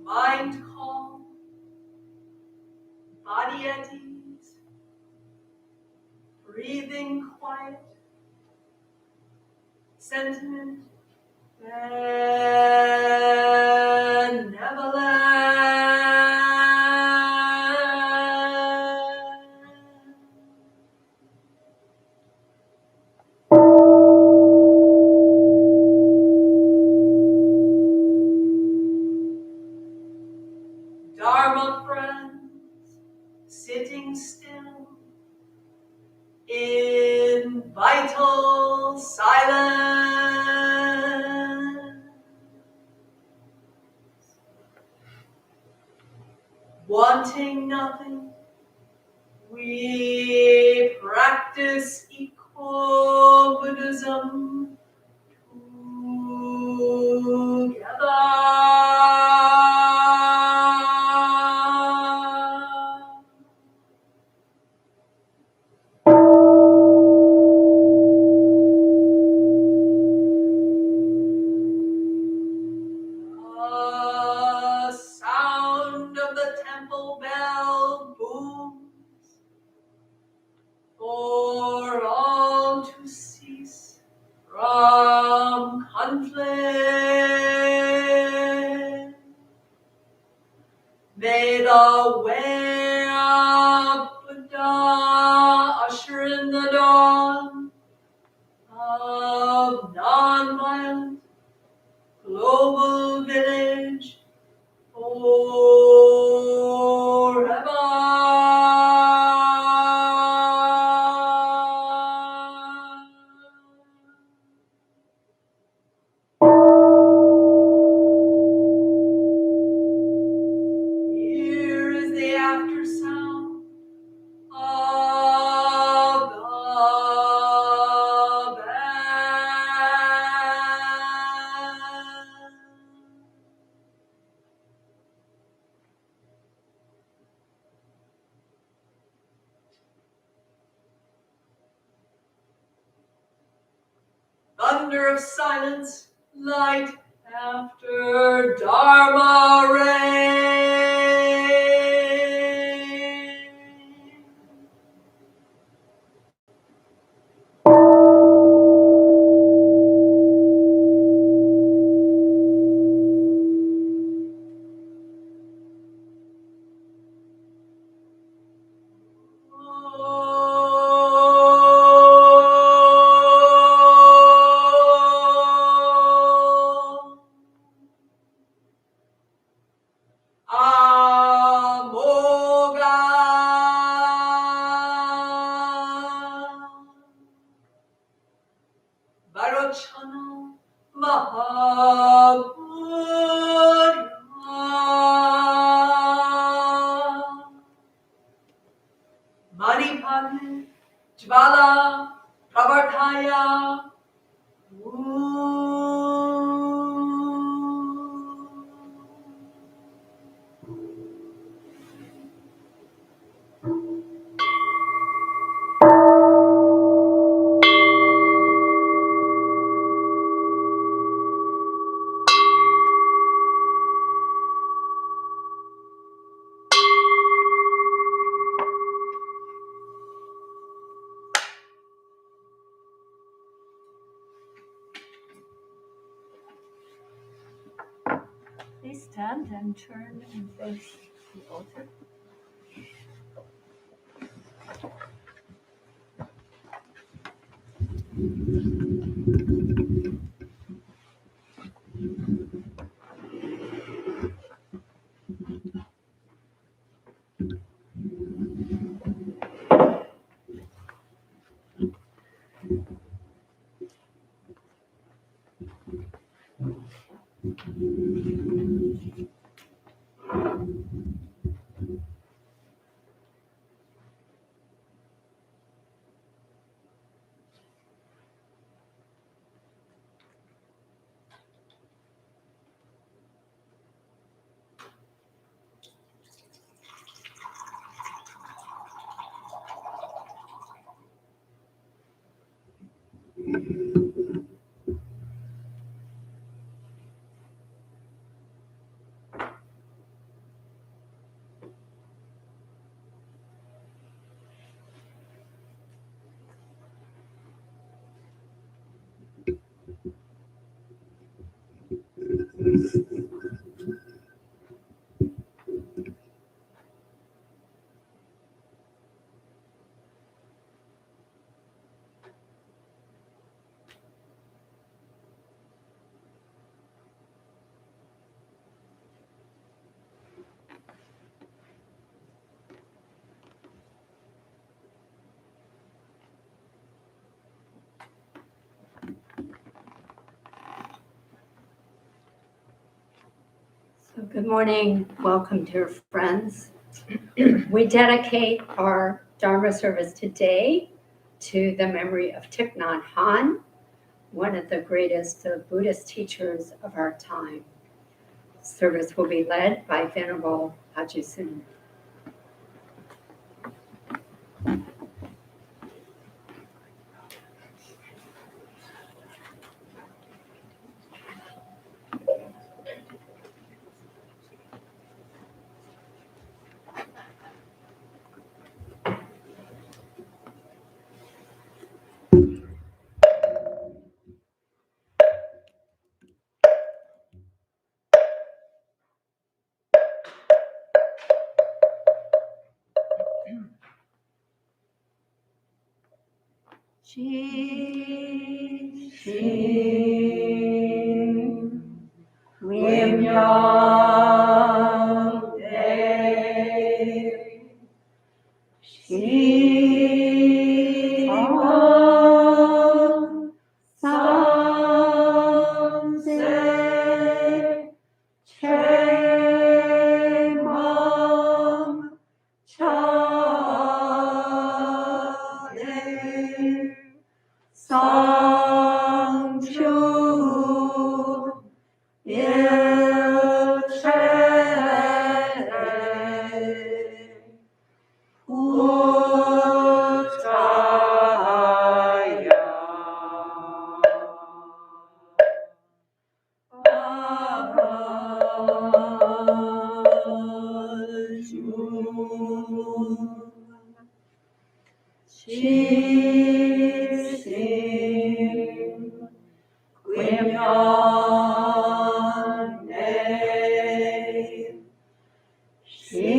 Mind calm, body at ease, breathing quiet, sentiment benevolent. Dharma friends, sitting still in vital silence, wanting nothing, we practice equal Buddhism The sound of the temple bell booms for all to cease from conflict. May the way of Buddha usher in the dawn of non-violent global village forever. Here is the after sound of the bell. Thunder of silence, light after Dharma rain. Varochana Mahabhuta Manipane Jvala Pravartaya Please stand and turn and face the altar. So good morning. Welcome, dear friends. We dedicate our Dharma service today to the memory of Thich Nhat Hanh, one of the greatest Buddhist teachers of our time. Service will be led by Venerable Haji Sun. Chi Sim Rim Yang De Shi Hong Sam Se Che Mong Cha Le Song Chu Il Che Puttaya Chi Sim Quim Yon Ne Shi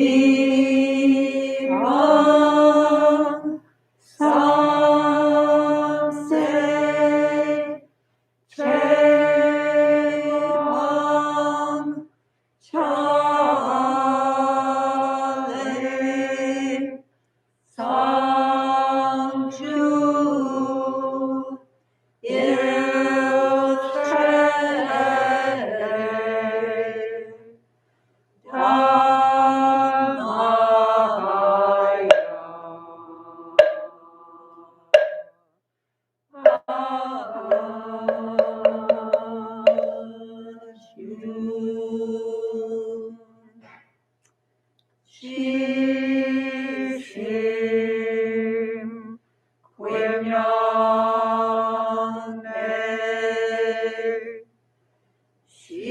Hong Sam Se Che Mong Cha Le Song Chu Il Che Chi Sim Quim Yon Ne Shi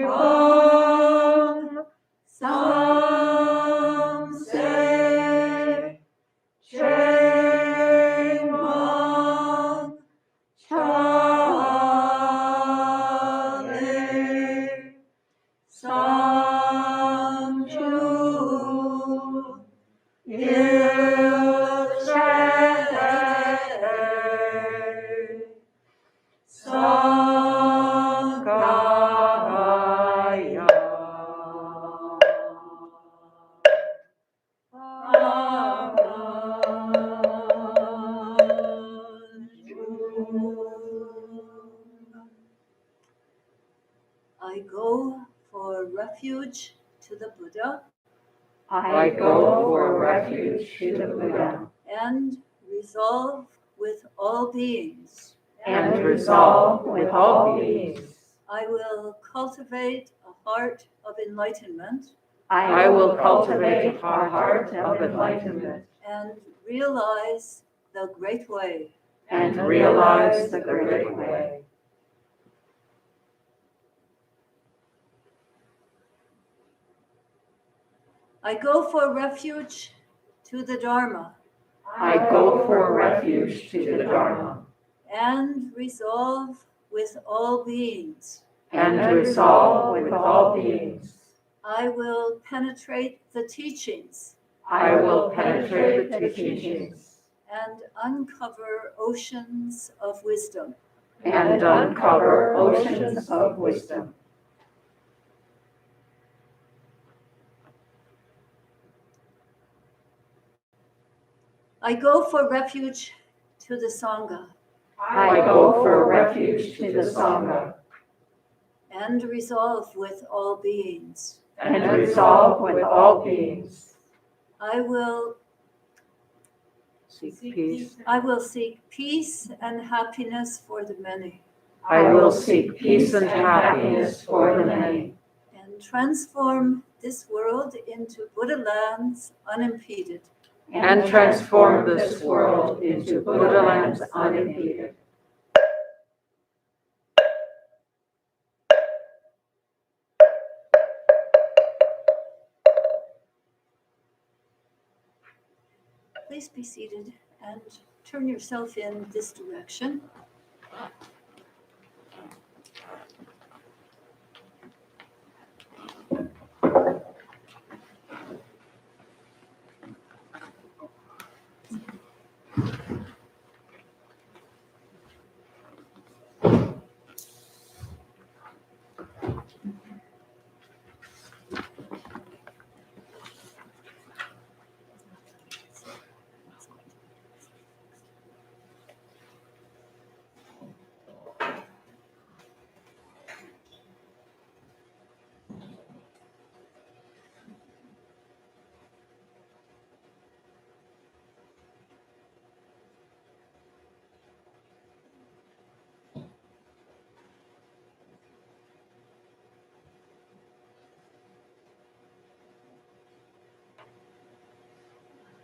Hong Sam Se Che Mong Cha Le Song Chu Il Che Song I go for refuge to the Buddha. I go for refuge to the Buddha. And resolve with all beings. And resolve with all beings. I will cultivate a heart of enlightenment. I will cultivate a heart of enlightenment. And realize the great way. And realize the great way. I go for refuge to the Dharma. I go for refuge to the Dharma. And resolve with all beings. And resolve with all beings. I will penetrate the teachings. I will penetrate the teachings. And uncover oceans of wisdom. And uncover oceans of wisdom. I go for refuge to the Sangha. I go for refuge to the Sangha. And resolve with all beings. And resolve with all beings. I will Seek peace. seek peace and happiness for the many. I will seek peace and happiness for the many. And transform this world into Buddha lands unimpeded. And transform this world into Buddha lands unimpeded. Please be seated and turn yourself in this direction.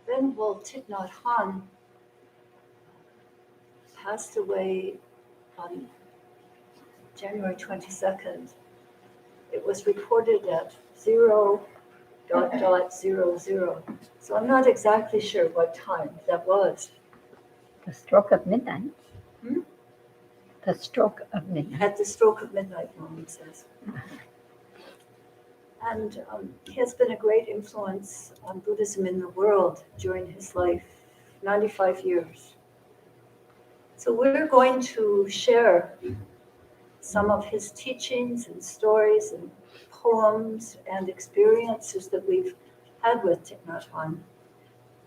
Venerable Thich Nhat Hanh passed away on January 22nd. It was reported at 0.00. So I'm not exactly sure what time that was. The stroke of midnight. Hmm? The stroke of midnight. At the stroke of midnight, Mom says. And he has been a great influence on Buddhism in the world during his life, 95 years. So we're going to share some of his teachings and stories and poems and experiences that we've had with Thich Nhat Hanh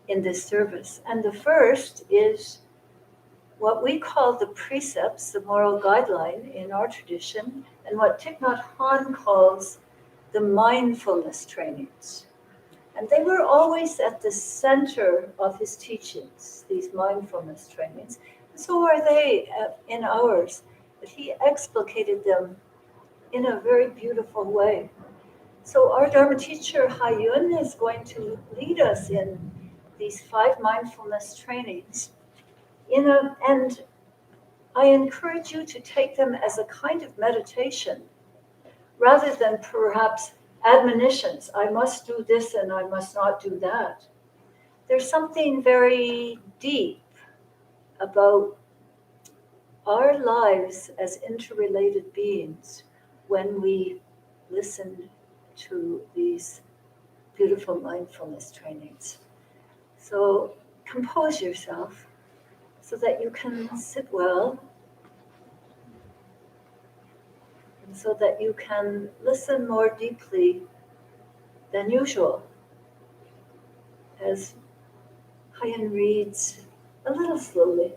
in this service. And the first is what we call the Precepts, the moral guideline in our tradition, and what Thich Nhat Hanh calls the Mindfulness Trainings. And they were always at the center of his teachings, these mindfulness trainings. And so are they in ours. But he explicated them in a very beautiful way. So our Dharma teacher, Hayun, is going to lead us in these 5 mindfulness trainings. And I encourage you to take them as a kind of meditation, rather than perhaps admonitions. I must do this and I must not do that. There's something very deep about our lives as interrelated beings when we listen to these beautiful mindfulness trainings. So compose yourself so that you can sit well, and so that you can listen more deeply than usual as Hayun reads a little slowly.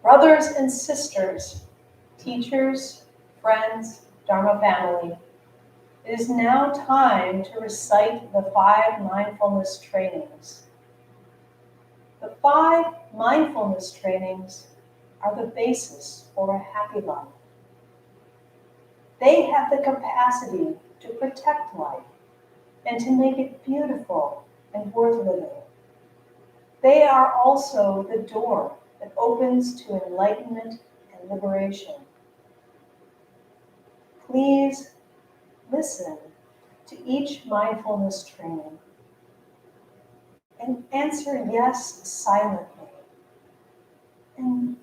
Brothers and sisters, teachers, friends, Dharma family, it is now time to recite the 5 mindfulness trainings. The 5 mindfulness trainings are the basis for a happy life. They have the capacity to protect life and to make it beautiful and worth living. They are also the door that opens to enlightenment and liberation. Please listen to each mindfulness training and answer yes silently. And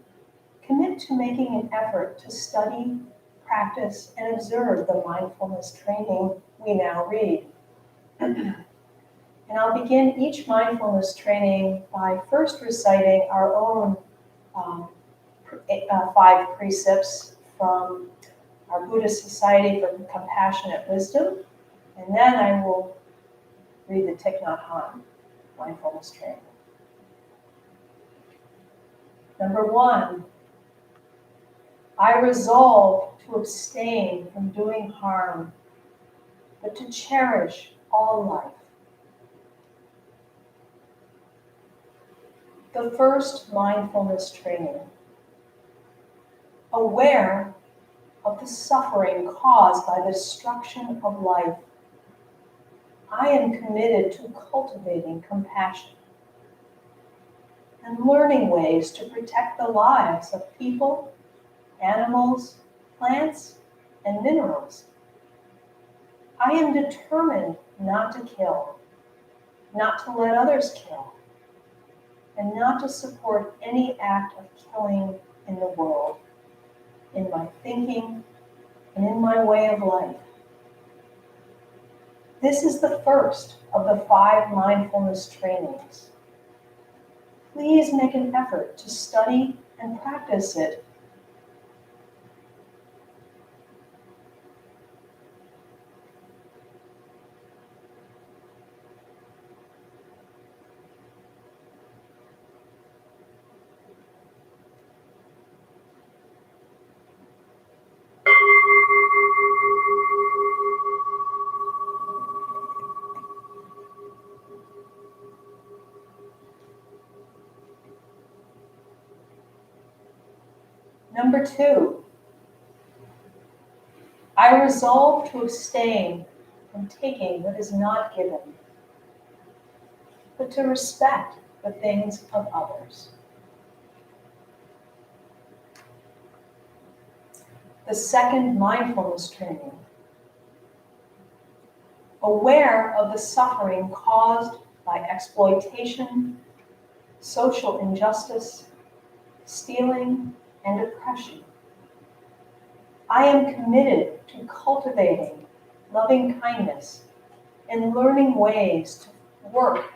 commit to making an effort to study, practice, and observe the mindfulness training we now read. And I'll begin each mindfulness training by first reciting our own 5 precepts from our Buddhist Society for Compassionate Wisdom, and then I will read the Thich Nhat Hanh mindfulness training. Number 1, I resolve to abstain from doing harm, but to cherish all life. The first mindfulness training. Aware of the suffering caused by the destruction of life, I am committed to cultivating compassion and learning ways to protect the lives of people, animals, plants, and minerals. I am determined not to kill, not to let others kill, and not to support any act of killing in the world, in my thinking, and in my way of life. This is the first of the 5 mindfulness trainings. Please make an effort to study and practice it. Number 2, I resolve to abstain from taking what is not given, but to respect the things of others. The second mindfulness training. Aware of the suffering caused by exploitation, social injustice, stealing, and oppression. I am committed to cultivating loving kindness and learning ways to work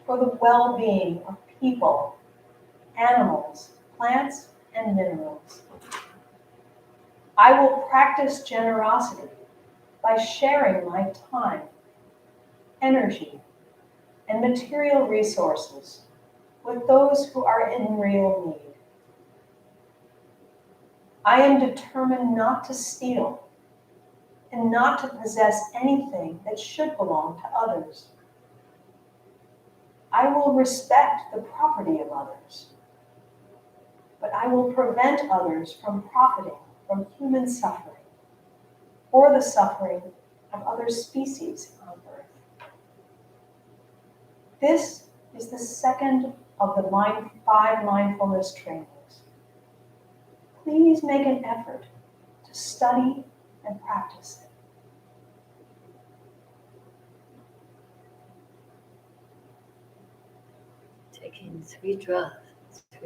for the well-being of people, animals, plants, and minerals. I will practice generosity by sharing my time, energy, and material resources with those who are in real need. I am determined not to steal and not to possess anything that should belong to others. I will respect the property of others, but I will prevent others from profiting from human suffering or the suffering of other species on earth. This is the second of the 5 mindfulness trainings. Please make an effort to study and practice it. Taking 3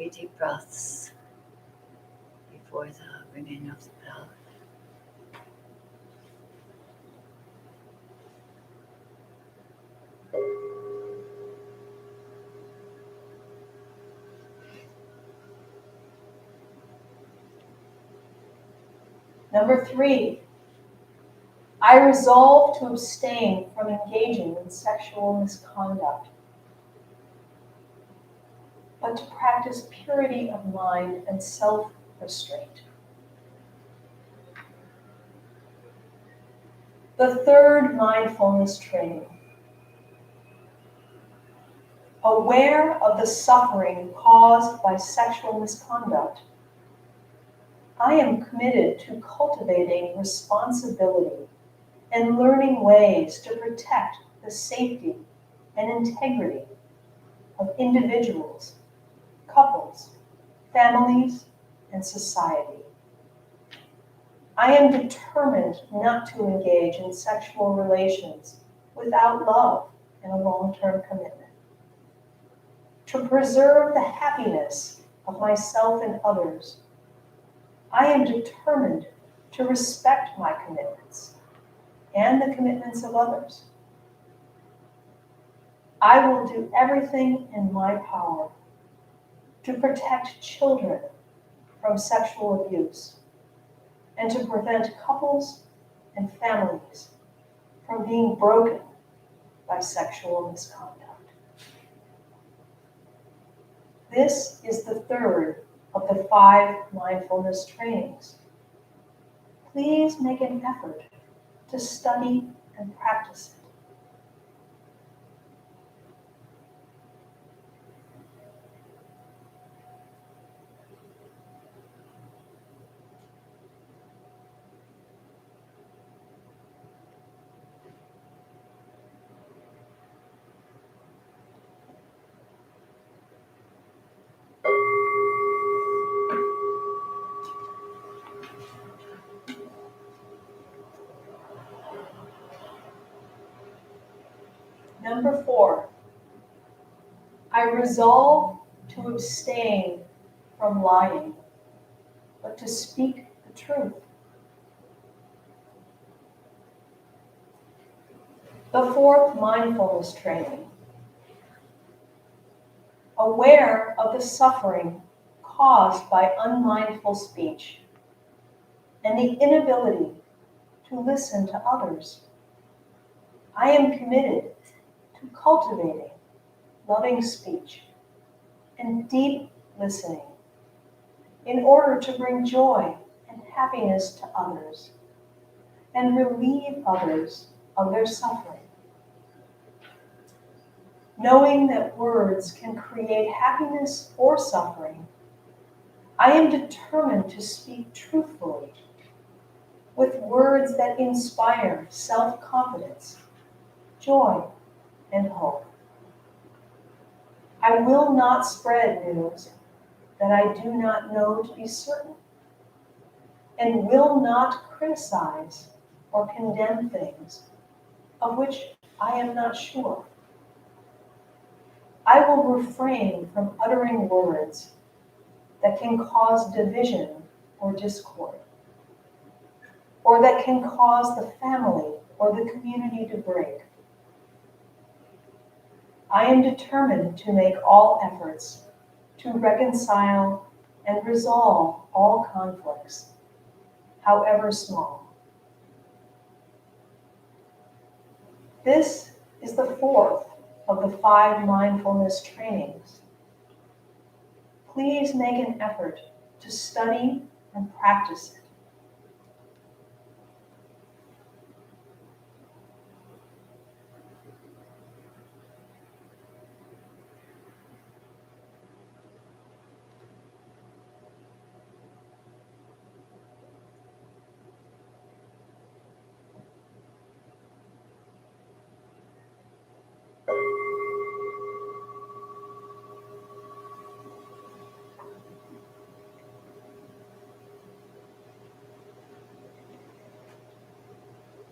deep breaths before the ringing of the bell. Number 3, I resolve to abstain from engaging in sexual misconduct. but to practice purity of mind and self-restraint. The third mindfulness training. Aware of the suffering caused by sexual misconduct, I am committed to cultivating responsibility and learning ways to protect the safety and integrity of individuals, couples, families, and society. I am determined not to engage in sexual relations without love and a long-term commitment. To preserve the happiness of myself and others, I am determined to respect my commitments and the commitments of others. I will do everything in my power to protect children from sexual abuse and to prevent couples and families from being broken by sexual misconduct. This is the third of the 5 mindfulness trainings. Please make an effort to study and practice it. Number 4, I resolve to abstain from lying, but to speak the truth. The 4th mindfulness training. Aware of the suffering caused by unmindful speech and the inability to listen to others, I am committed to cultivating loving speech and deep listening in order to bring joy and happiness to others and relieve others of their suffering. Knowing that words can create happiness or suffering, I am determined to speak truthfully with words that inspire self-confidence, joy, and hope. I will not spread news that I do not know to be certain, and will not criticize or condemn things of which I am not sure. I will refrain from uttering words that can cause division or discord, or that can cause the family or the community to break. I am determined to make all efforts to reconcile and resolve all conflicts, however small. This is the 4th of the 5 mindfulness trainings. Please make an effort to study and practice it.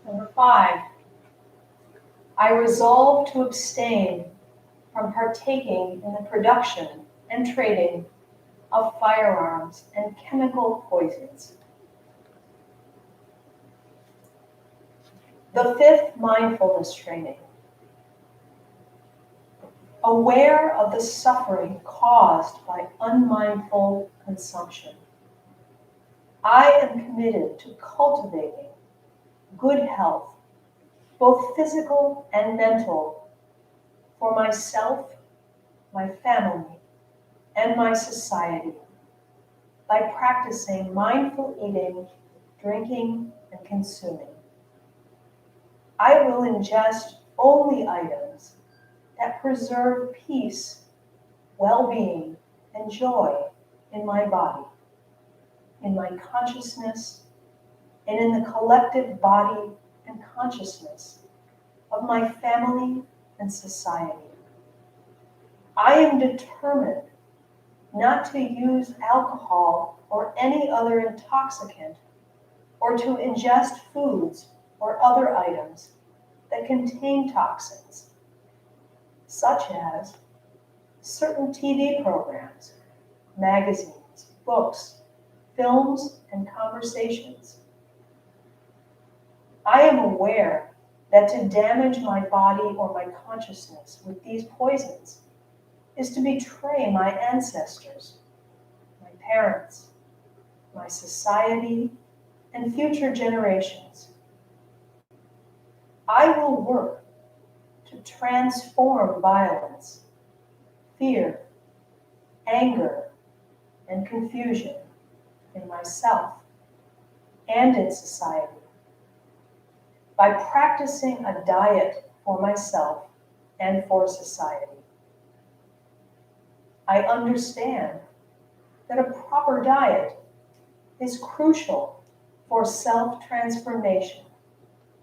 Number 5, I resolve to abstain from partaking in the production and trading of firearms and chemical poisons. The 5th mindfulness training. Aware of the suffering caused by unmindful consumption, I am committed to cultivating good health, both physical and mental, for myself, my family, and my society by practicing mindful eating, drinking, and consuming. I will ingest only items that preserve peace, well-being, and joy in my body, in my consciousness, and in the collective body and consciousness of my family and society. I am determined not to use alcohol or any other intoxicant, or to ingest foods or other items that contain toxins, such as certain TV programs, magazines, books, films, and conversations. I am aware that to damage my body or my consciousness with these poisons is to betray my ancestors, my parents, my society, and future generations. I will work to transform violence, fear, anger, and confusion in myself and in society by practicing a diet for myself and for society. I understand that a proper diet is crucial for self-transformation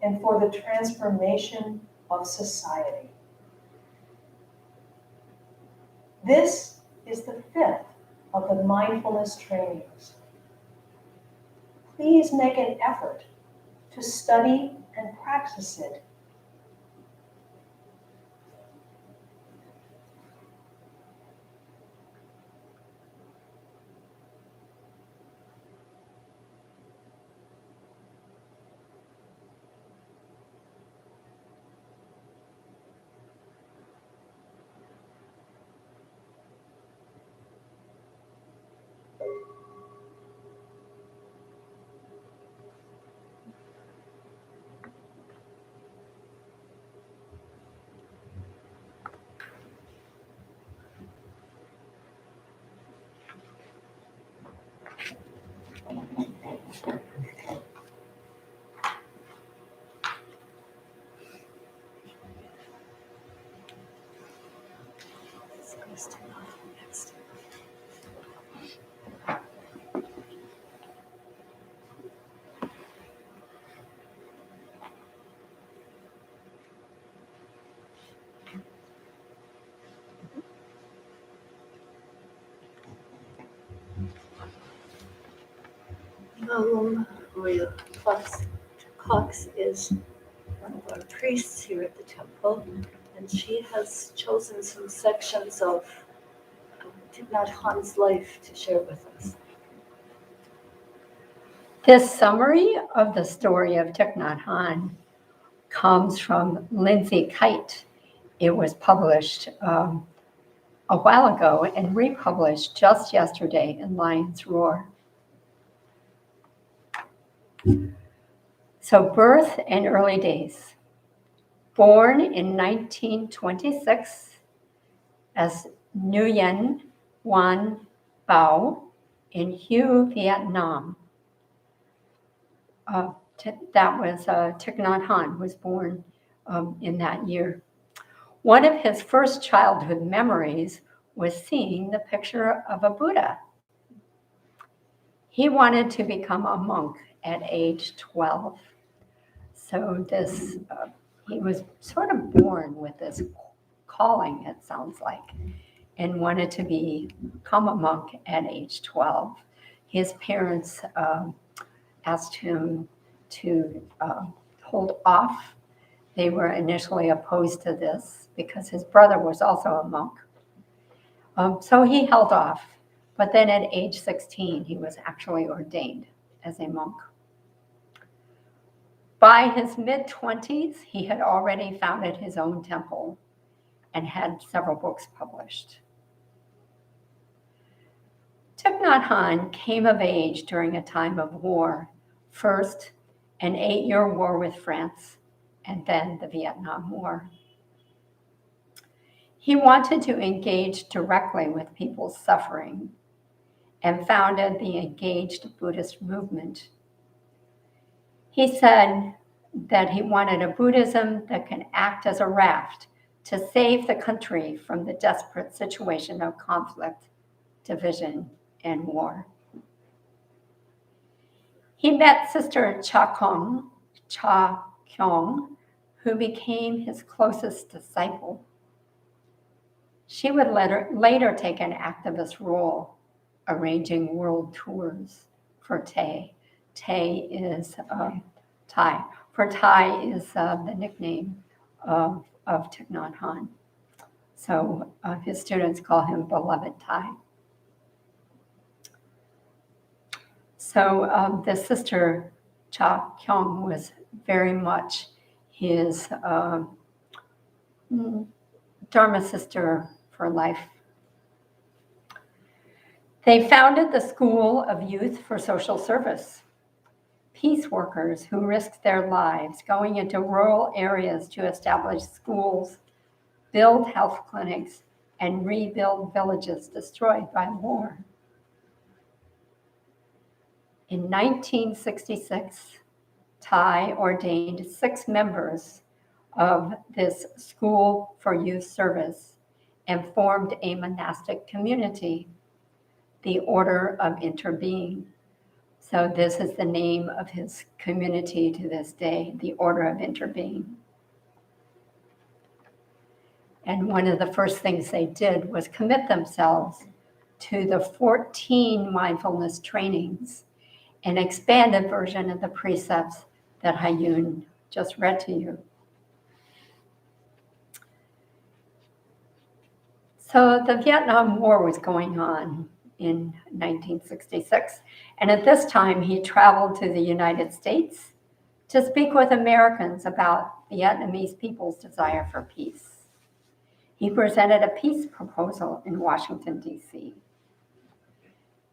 and for the transformation of society. This is the fifth of the mindfulness trainings. Please make an effort to study and practice it. Maria Cox is one of our priests here at the temple, and she has chosen some sections of Thich Nhat Hanh's life to share with us. This summary of the story of Thich Nhat Hanh comes from Lindsay Kite. It was published a while ago and republished just yesterday in Lion's Roar. So, birth and early days. Born in 1926 as Nguyen Van Bao in Hue, Vietnam. That was Thich Nhat Hanh was born in that year. One of his first childhood memories was seeing the picture of a Buddha. He wanted to become a monk at age 12. So he was sort of born with this calling, it sounds like, and wanted to become a monk at age 12. His parents asked him to hold off. They were initially opposed to this because his brother was also a monk. So he held off. But then at age 16, he was actually ordained as a monk. By his mid-20s, he had already founded his own temple and had several books published. Thich Nhat Hanh came of age during a time of war, first an 8-year war with France, and then the Vietnam War. He wanted to engage directly with people's suffering and founded the engaged Buddhist movement. He said that he wanted a Buddhism that can act as a raft to save the country from the desperate situation of conflict, division, and war. He met Sister Cha Kyung, who became his closest disciple. She would later take an activist role, arranging world tours for Tay. Tay is Thai. For Thai is the nickname of Thich Nhat Hanh. So his students call him Beloved Thai. So the Sister Cha Kyung was very much his Dharma sister for life. They founded the School of Youth for Social Service, peace workers who risked their lives going into rural areas to establish schools, build health clinics, and rebuild villages destroyed by war. In 1966, Thai ordained 6 members of this School for Youth Service and formed a monastic community, the Order of Interbeing. So this is the name of his community to this day, the Order of Interbeing. And one of the first things they did was commit themselves to the 14 mindfulness trainings, an expanded version of the precepts that Hayun just read to you. So the Vietnam War was going on in 1966, and at this time he traveled to the United States to speak with Americans about Vietnamese people's desire for peace. He presented a peace proposal in Washington, D.C.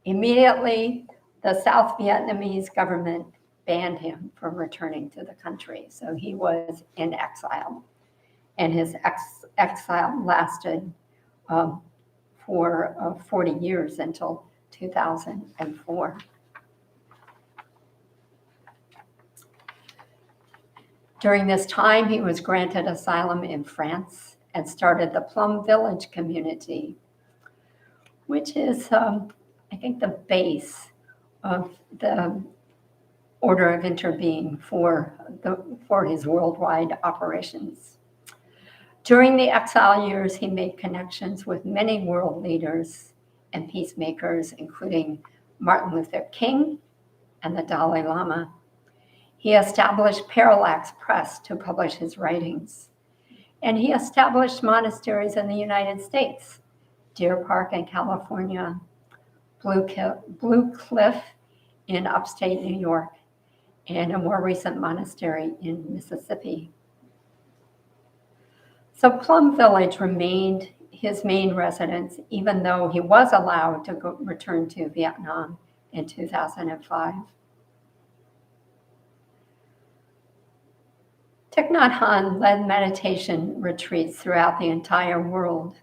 Immediately, the South Vietnamese government banned him from returning to the country, so he was in exile. And his exile lasted for 40 years until 2004. During this time, he was granted asylum in France and started the Plum Village community, which is, I think, the base of the Order of Interbeing for his worldwide operations. During the exile years, he made connections with many world leaders and peacemakers, including Martin Luther King and the Dalai Lama. He established Parallax Press to publish his writings. And he established monasteries in the United States, Deer Park in California, Blue Cliff in upstate New York, and a more recent monastery in Mississippi. So Plum Village remained his main residence, even though he was allowed to return to Vietnam in 2005. Thich Nhat Hanh led meditation retreats throughout the entire world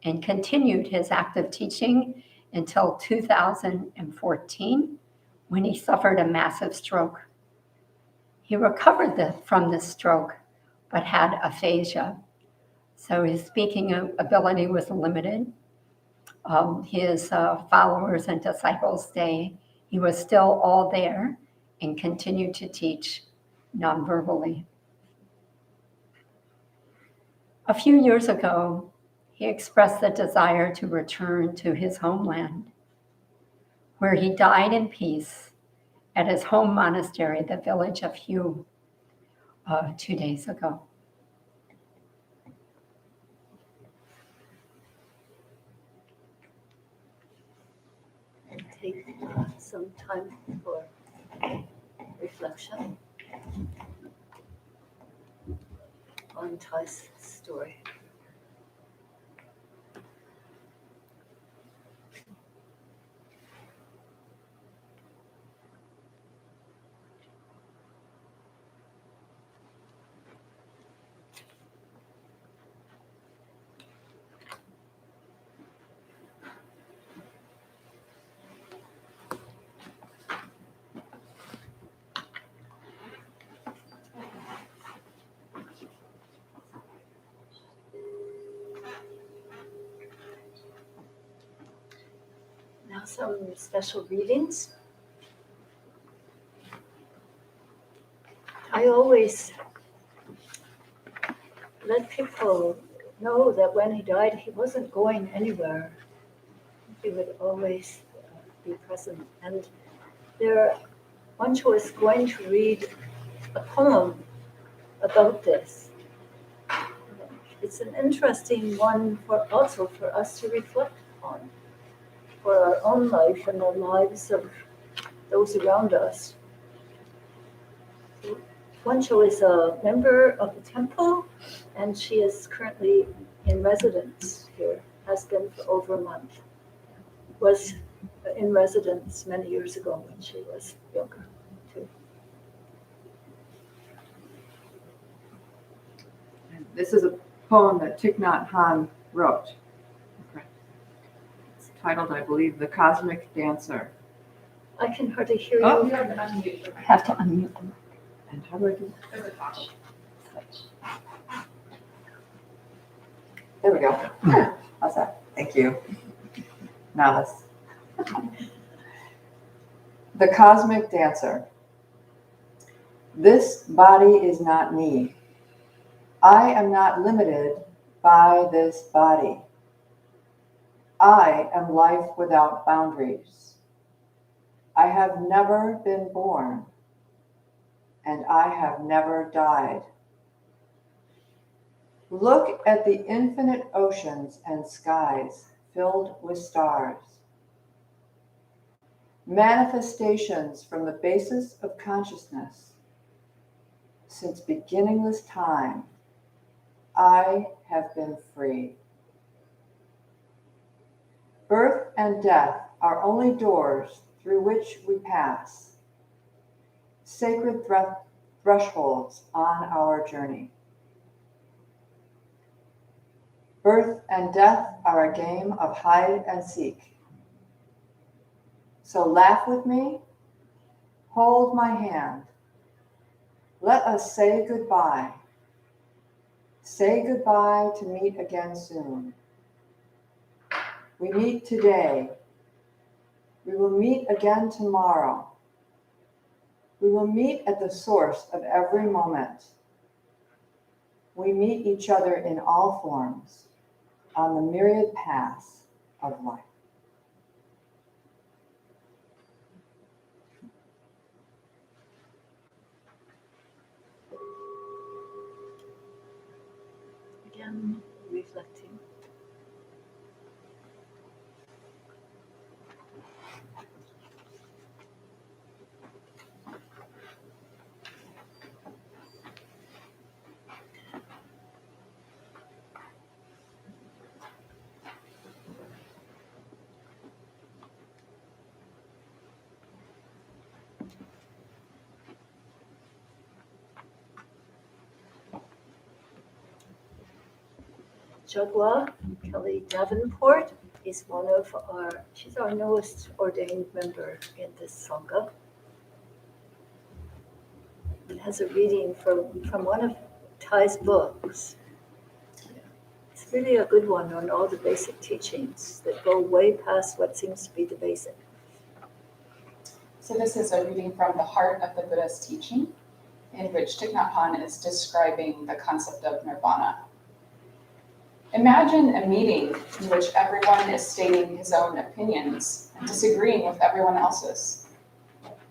and continued his active teaching until 2014, when he suffered a massive stroke. He recovered from this stroke, but had aphasia. So his speaking ability was limited. His followers and disciples say he was still all there and continued to teach non-verbally. A few years ago, he expressed the desire to return to his homeland, where he died in peace at his home monastery, the village of Hue, 2 days ago. And take some time for reflection on Ty's story. some special readings. I always let people know that when he died, he wasn't going anywhere. He would always be present. And Wancho was going to read a poem about this. It's an interesting one also for us to reflect on, for our own life and the lives of those around us. Wancho is a member of the temple, and she is currently in residence here, has been for over a month. Was in residence many years ago when she was younger, too. And this is a poem that Thich Nhat Hanh wrote. It's titled, I believe, The Cosmic Dancer. I can hardly hear Oh, you. you have to unmute. Have to unmute them. And how do I do that? There's a touch. There we go. How's that? Thank you. Now let's. The Cosmic Dancer. This body is not me. I am not limited by this body. I am life without boundaries. I have never been born, and I have never died. Look at the infinite oceans and skies filled with stars. Manifestations from the basis of consciousness. Since beginningless time, I have been free. Birth and death are only doors through which we pass, sacred thresholds on our journey. Birth and death are a game of hide and seek. So laugh with me, hold my hand. Let us say goodbye. Say goodbye to meet again soon. We meet today. We will meet again tomorrow. We will meet at the source of every moment. We meet each other in all forms on the myriad paths of life. Again, reflecting. Jagwa Kelly Davenport is she's our newest ordained member in this Sangha. It has a reading from one of Ty's books. It's really a good one on all the basic teachings that go way past what seems to be the basic. So this is a reading from the Heart of the Buddhist Teaching, in which Thich Nhat Hanh is describing the concept of nirvana. Imagine a meeting in which everyone is stating his own opinions and disagreeing with everyone else's.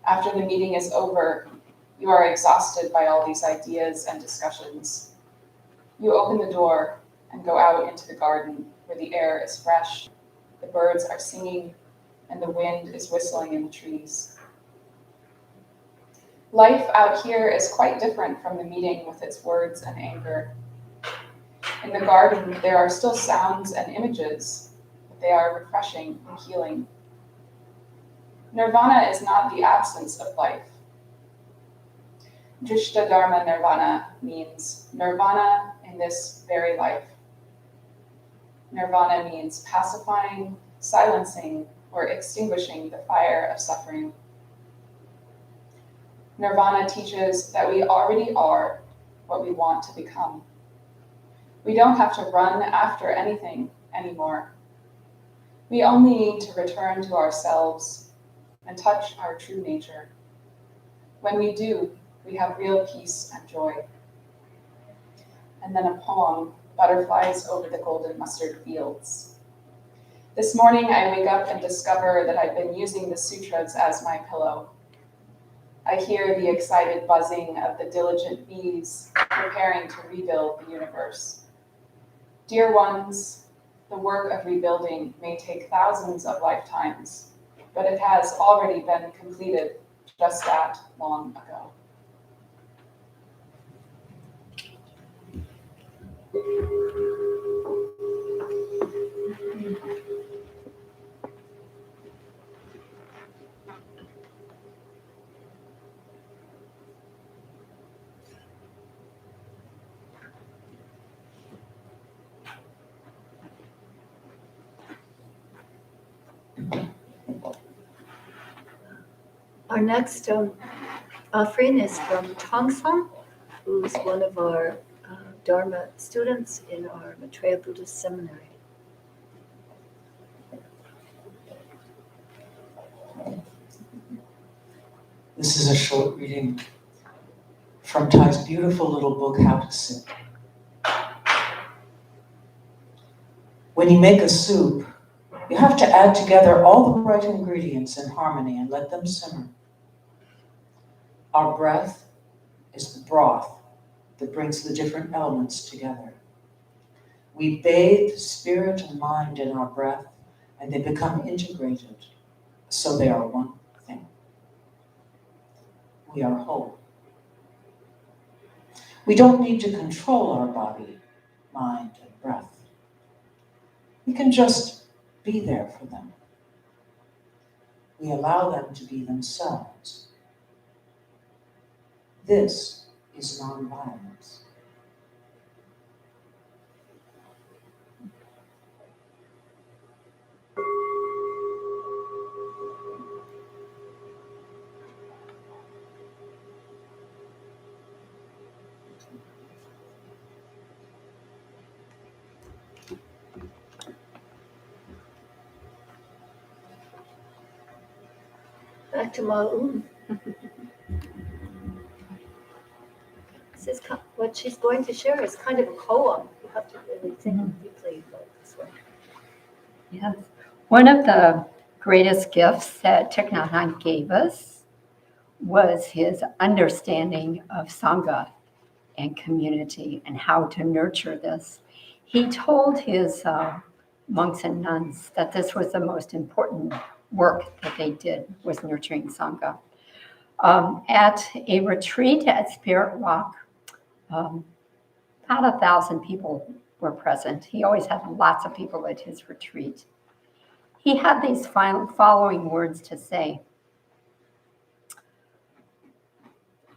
After the meeting is over, you are exhausted by all these ideas and discussions. You open the door and go out into the garden where the air is fresh, the birds are singing, and the wind is whistling in the trees. Life out here is quite different from the meeting with its words and anger. In the garden, there are still sounds and images, but they are refreshing and healing. Nirvana is not the absence of life. Drishta Dharma Nirvana means nirvana in this very life. Nirvana means pacifying, silencing, or extinguishing the fire of suffering. Nirvana teaches that we already are what we want to become. We don't have to run after anything anymore. We only need to return to ourselves and touch our true nature. When we do, we have real peace and joy. And then a poem, Butterflies Over the Golden Mustard Fields. This morning I wake up and discover that I've been using the sutras as my pillow. I hear the excited buzzing of the diligent bees preparing to rebuild the universe. Dear ones, the work of rebuilding may take thousands of lifetimes, but it has already been completed just that long ago. Our next offering is from Tongsang, who's one of our Dharma students in our Maitreya Buddhist Seminary. This is a short reading from Ty's beautiful little book, How to Sit. When you make a soup, you have to add together all the right ingredients in harmony and let them simmer. Our breath is the broth that brings the different elements together. We bathe spirit and mind in our breath, and they become integrated, so they are one thing. We are whole. We don't need to control our body, mind, and breath. We can just be there for them. We allow them to be themselves. This is nonviolence. Back to Ma'un. What she's going to share is kind of a poem. You have to really think deeply about this one. Yes. One of the greatest gifts that Thich Nhat Hanh gave us was his understanding of Sangha and community and how to nurture this. He told his monks and nuns that this was the most important work that they did, was nurturing Sangha. At a retreat at Spirit Rock, about 1,000 people were present. He always had lots of people at his retreat. He had these following words to say.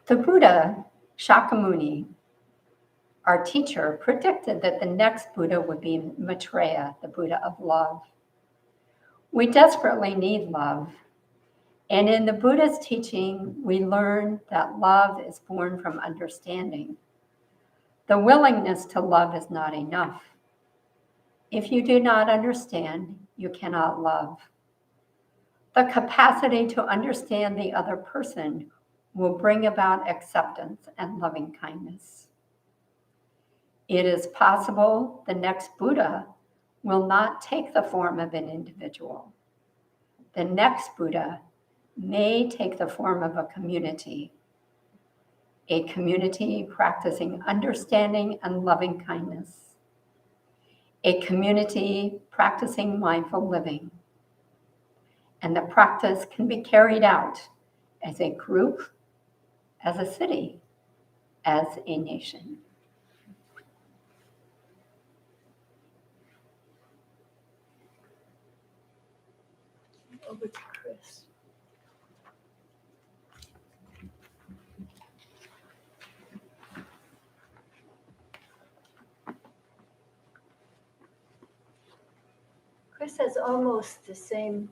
The Buddha, Shakyamuni, our teacher, predicted that the next Buddha would be Maitreya, the Buddha of love. We desperately need love. And in the Buddha's teaching, we learn that love is born from understanding. The willingness to love is not enough. If you do not understand, you cannot love. The capacity to understand the other person will bring about acceptance and loving kindness. It is possible the next Buddha will not take the form of an individual. The next Buddha may take the form of a community practicing understanding and loving kindness, a community practicing mindful living. And the practice can be carried out as a group, as a city, as a nation. Over to Chris. Chris has almost the same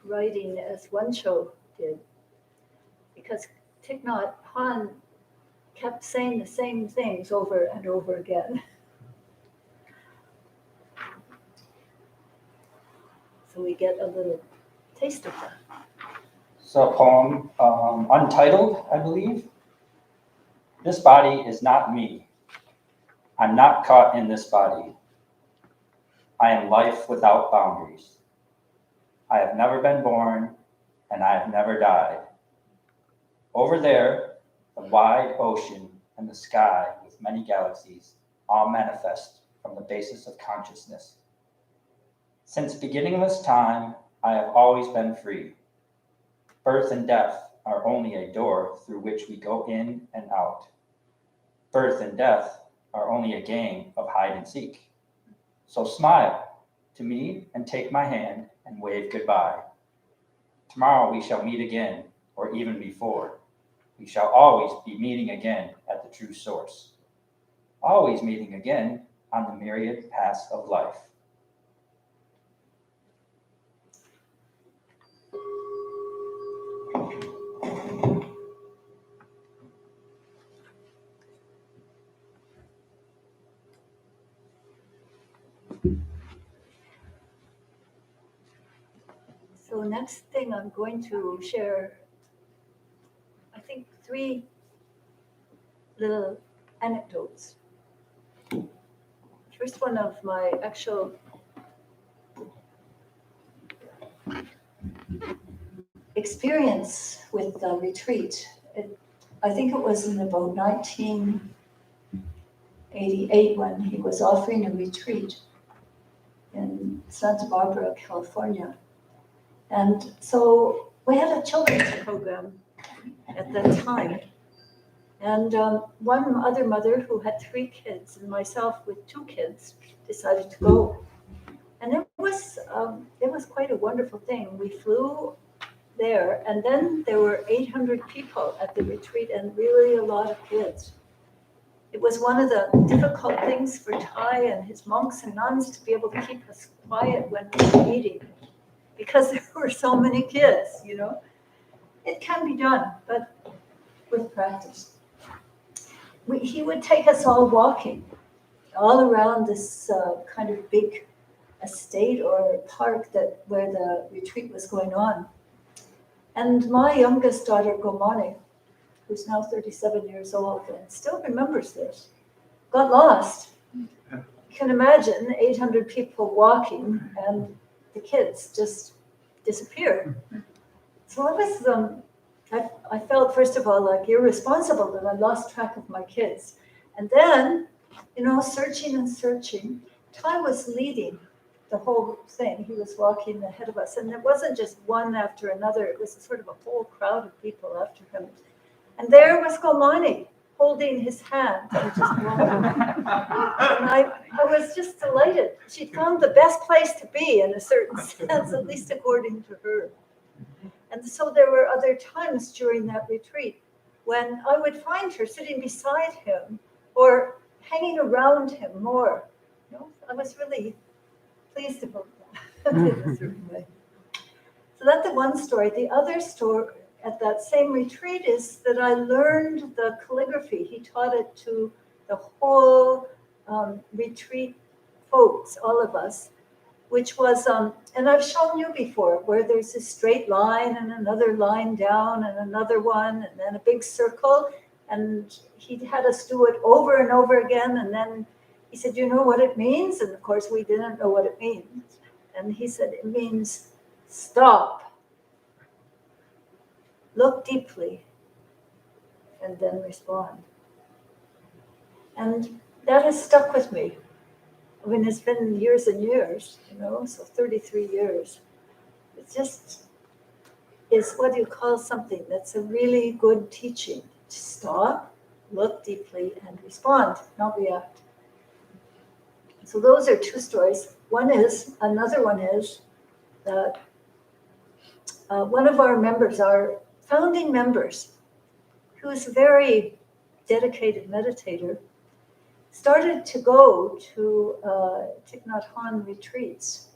writing as Wensho did, because Thich Nhat Hanh kept saying the same things over and over again. Can we get a little taste of that? So a poem, Untitled, I believe. This body is not me. I'm not caught in this body. I am life without boundaries. I have never been born, and I have never died. Over there, the wide ocean and the sky with many galaxies all manifest from the basis of consciousness. Since beginningless time, I have always been free. Birth and death are only a door through which we go in and out. Birth and death are only a game of hide and seek. So smile to me and take my hand and wave goodbye. Tomorrow we shall meet again, or even before. We shall always be meeting again at the true source. Always meeting again on the myriad paths of life. So next thing I'm going to share, I think 3 little anecdotes. First one of my actual experience with the retreat. I think it was in about 1988 when he was offering a retreat in Santa Barbara, California. And so we had a children's program at that time. And one other mother who had 3 kids and myself with 2 kids decided to go. And it was quite a wonderful thing. We flew there, and then there were 800 people at the retreat and really a lot of kids. It was one of the difficult things for Ty and his monks and nuns to be able to keep us quiet when we were meeting, because there were so many kids, you know. It can be done, but with practice. He would take us all walking all around this kind of big estate or park where the retreat was going on. And my youngest daughter, Gomani, who's now 37 years old and still remembers this, got lost. You can imagine 800 people walking and the kids just disappeared. So I felt, first of all, like irresponsible that I lost track of my kids. And then, searching and searching, Ty was leading the whole thing. He was walking ahead of us. And it wasn't just one after another. It was sort of a whole crowd of people after him. And there was Gomani holding his hand and just walking. And I was just delighted. She found the best place to be in a certain sense, at least according to her. And so there were other times during that retreat when I would find her sitting beside him or hanging around him more. I was really pleased about that in a certain way. So that's the one story. The other story at that same retreat is that I learned the calligraphy. He taught it to the whole retreat folks, all of us, which was, and I've shown you before, where there's a straight line and another line down and another one and then a big circle. And he had us do it over and over again. And then he said, "You know what it means?" And of course, we didn't know what it means. And he said, "It means stop, look deeply, and then respond." And that has stuck with me. I mean, it's been years and years, so 33 years. It just is what you call something that's a really good teaching. Stop, look deeply, and respond, not react. So those are 2 stories. Another one is that one of our members, our founding members, who's a very dedicated meditator, started to go to Thich Nhat Hanh retreats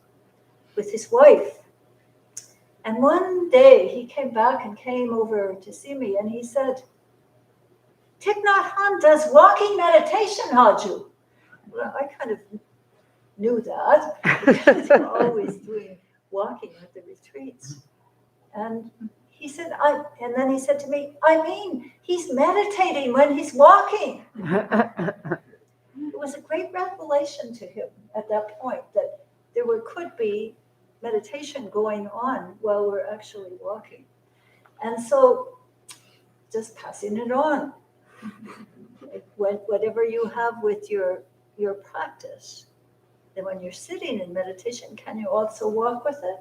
with his wife. And one day he came back and came over to see me and he said, "Thich Nhat Hanh does walking meditation, Haju." Well, I kind of knew that because we're always doing walking at the retreats. And he said, and then he said to me, he's meditating when he's walking. It was a great revelation to him at that point that could be meditation going on while we're actually walking. And so just passing it on. Whatever you have with your practice, then when you're sitting in meditation, can you also walk with it?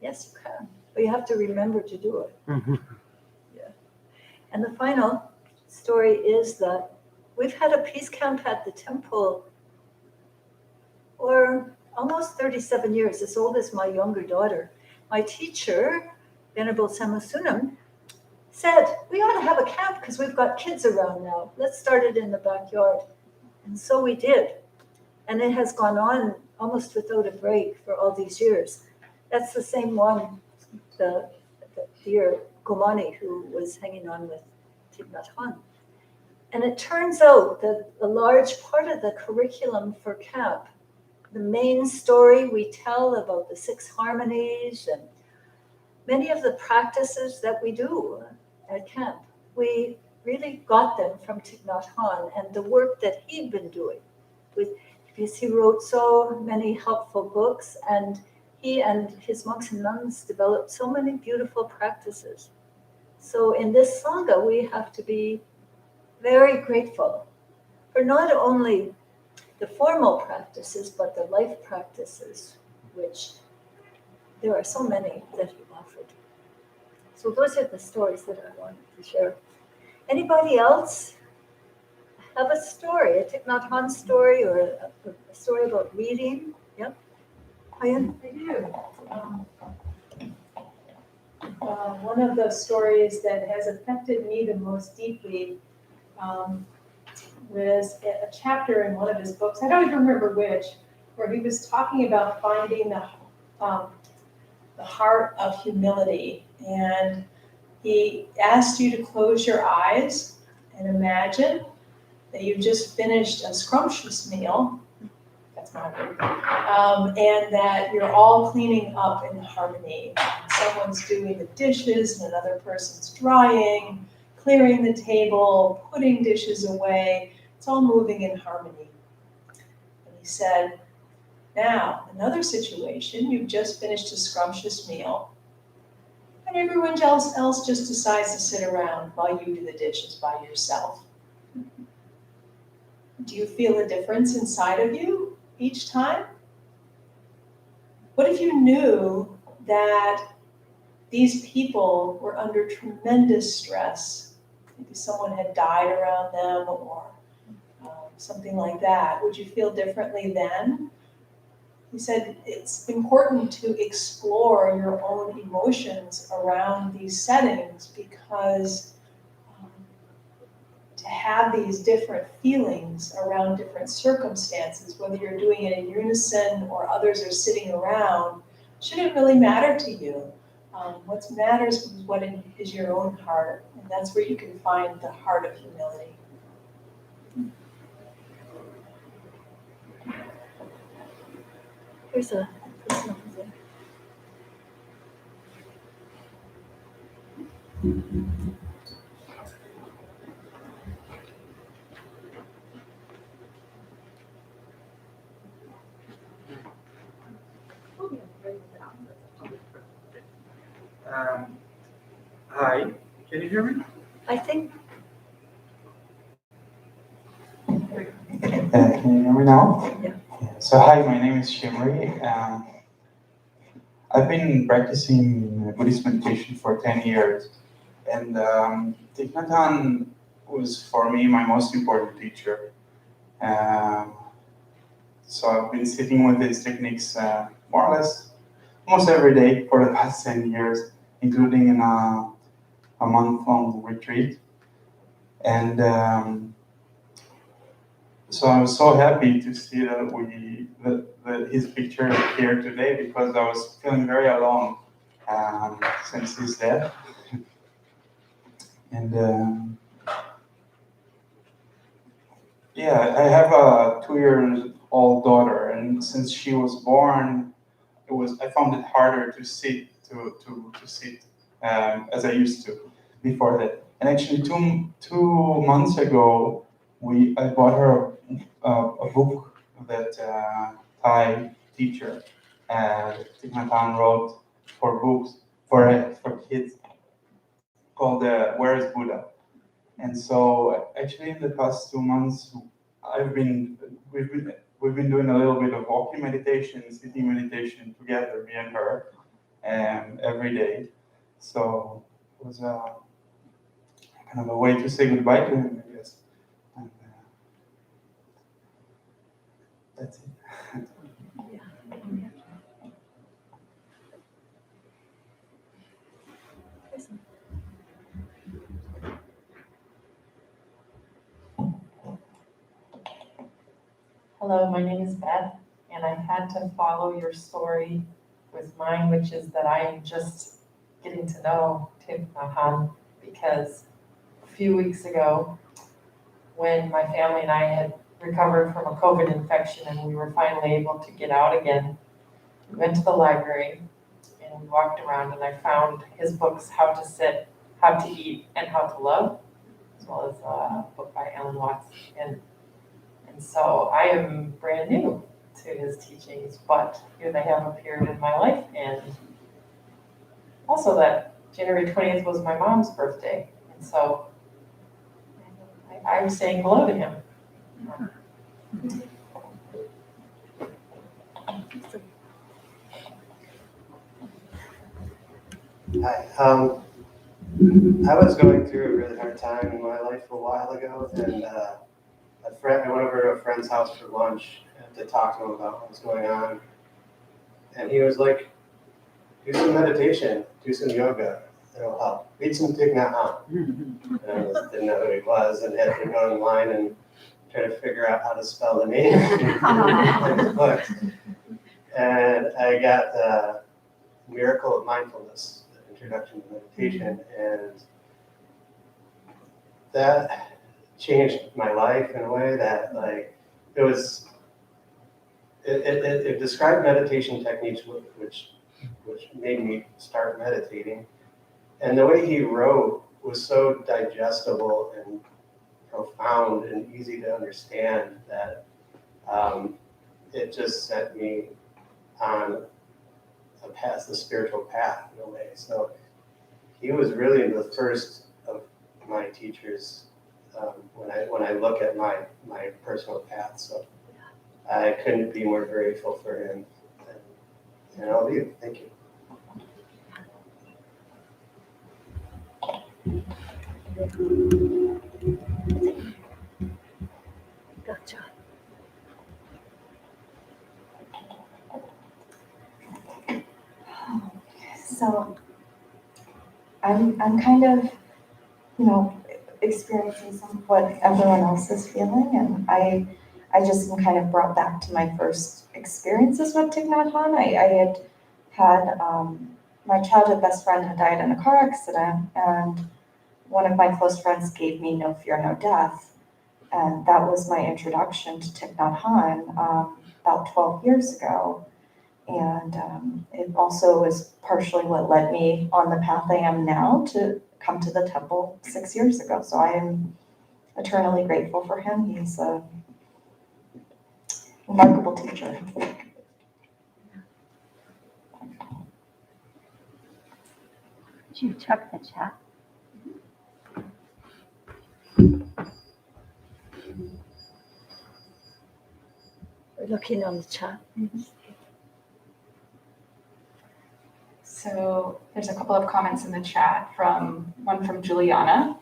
Yes, you can. But you have to remember to do it. Yeah. And the final story is that we've had a peace camp at the temple for almost 37 years, as old as my younger daughter. My teacher, Venerable Samusunam, said, we ought to have a camp because we've got kids around now. Let's start it in the backyard. And so we did. And it has gone on almost without a break for all these years. That's the same one, the dear Gomani, who was hanging on with Thich Nhat Hanh. And it turns out that a large part of the curriculum for camp, the main story we tell about the 6 harmonies and many of the practices that we do at camp, we really got them from Thich Nhat Hanh and the work that he'd been doing, because he wrote so many helpful books, and he and his monks and nuns developed so many beautiful practices. So in this Sangha, we have to be very grateful for not only the formal practices, but the life practices, which there are so many that he offered. So those are the stories that I wanted to share. Anybody else have a story, a Thich Nhat Hanh story, or a story about reading? Yep. Huyen? I do. One of the stories that has affected me the most deeply was a chapter in one of his books, I don't even remember which, where he was talking about finding the heart of humility. And he asked you to close your eyes and imagine that you've just finished a scrumptious meal. That's my word. And that you're all cleaning up in harmony. Someone's doing the dishes and another person's drying, clearing the table, putting dishes away. It's all moving in harmony. And he said, now, another situation, you've just finished a scrumptious meal, and everyone else just decides to sit around while you do the dishes by yourself. Do you feel a difference inside of you each time? What if you knew that these people were under tremendous stress? Maybe someone had died around them or something like that. Would you feel differently then? He said it's important to explore your own emotions around these settings, because to have these different feelings around different circumstances, whether you're doing it in unison or others are sitting around, shouldn't really matter to you. What matters is what is your own heart, and that's where you can find the heart of humility. Here's a person over there. Hi, can you hear me? I think. Can you hear me now? Yeah. So hi, my name is Shimri. I've been practicing Buddhist meditation for 10 years. And Thich Nhat Hanh was, for me, my most important teacher. So I've been sitting with his techniques more or less almost every day for the past 10 years, including in a month-long retreat. And so I was so happy to see that his picture here today, because I was feeling very alone since his death. And yeah, I have a 2-year-old daughter, and since she was born, I found it harder to sit as I used to before that. And actually, 2 months ago, I bought her a book that Thai teacher Typhna wrote for books for kids called "Where is Buddha?" And so, actually, in the past 2 months, we've been doing a little bit of walking meditation, sitting meditation together, me and her, every day. So it was kind of a way to say goodbye to him, I guess. And that's it. Hello, my name is Beth, and I had to follow your story with mine, which is that I am just getting to know Typhna because a few weeks ago, when my family and I had recovered from a COVID infection and we were finally able to get out again, we went to the library and we walked around and I found his books, How to Sit, How to Eat, and How to Love, as well as a book by Alan Watts. And so I am brand new to his teachings, but here they have appeared in my life. And also that January 20th was my mom's birthday. And so I'm saying hello to him. Hi. I was going through a really hard time in my life a while ago, and I went over to a friend's house for lunch to talk to him about what was going on. And he was like, do some meditation, do some yoga, it'll help. Read some Typhna. And I didn't know who he was and had to go online and try to figure out how to spell the name in his books. And I got Miracle of Mindfulness, the Introduction to Meditation, and that changed my life in a way that, like, it described meditation techniques which made me start meditating. And the way he wrote was so digestible and profound and easy to understand that it just set me on a path, the spiritual path in a way. So he was really the first of my teachers when I look at my personal path. So I couldn't be more grateful for him and all of you. Thank you. Gotcha. So I'm kind of, experiencing some of what everyone else is feeling, and I just am kind of brought back to my first experiences with Thich Nhat Hanh. I had my childhood best friend had died in a car accident, and one of my close friends gave me No Fear, No Death, and that was my introduction to Thich Nhat Hanh about 12 years ago. And it also was partially what led me on the path I am now to come to the temple 6 years ago. So I am eternally grateful for him. He's a remarkable teacher. Did you check the chat? We're looking on the chat. So there's a couple of comments in the chat, one from Juliana.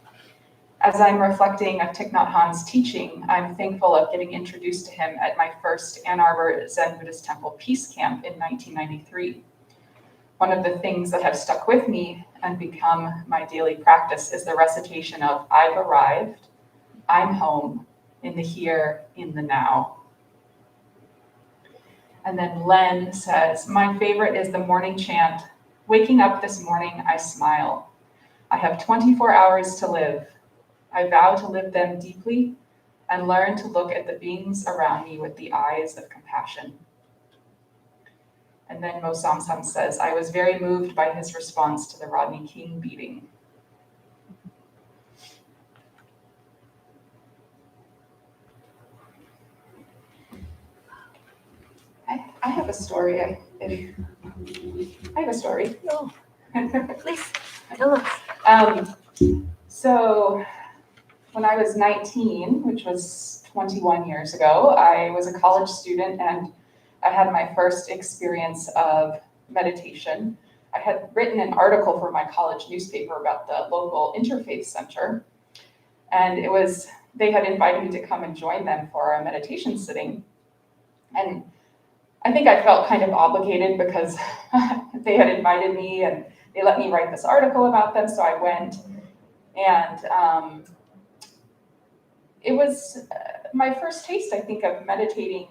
As I'm reflecting on Thich Nhat Hanh's teaching, I'm thankful of getting introduced to him at my first Ann Arbor Zen Buddhist Temple Peace Camp in 1993. One of the things that have stuck with me and become my daily practice is the recitation of I've arrived, I'm home, in the here, in the now. And then Len says, my favorite is the morning chant, waking up this morning, I smile. I have 24 hours to live. I vow to live them deeply and learn to look at the beings around me with the eyes of compassion. And then Mo Samsam says, I was very moved by his response to the Rodney King beating. I have a story. I have a story. No, please tell us. So when I was 19, which was 21 years ago, I was a college student and I had my first experience of meditation. I had written an article for my college newspaper about the local interfaith center. And they had invited me to come and join them for a meditation sitting. And I think I felt kind of obligated because they had invited me and they let me write this article about them. So I went, and it was my first taste, I think, of meditating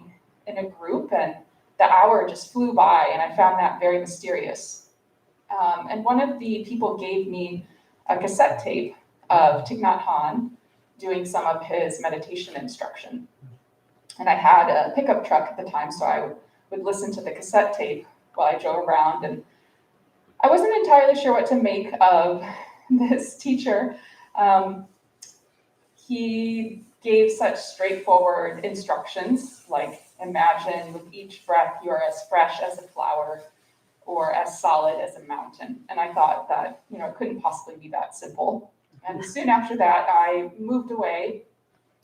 in a group, and the hour just flew by, and I found that very mysterious. And one of the people gave me a cassette tape of Thich Nhat Hanh doing some of his meditation instruction. And I had a pickup truck at the time, so I would listen to the cassette tape while I drove around, and I wasn't entirely sure what to make of this teacher. He gave such straightforward instructions, like imagine with each breath you are as fresh as a flower or as solid as a mountain. And I thought that, it couldn't possibly be that simple. And soon after that, I moved away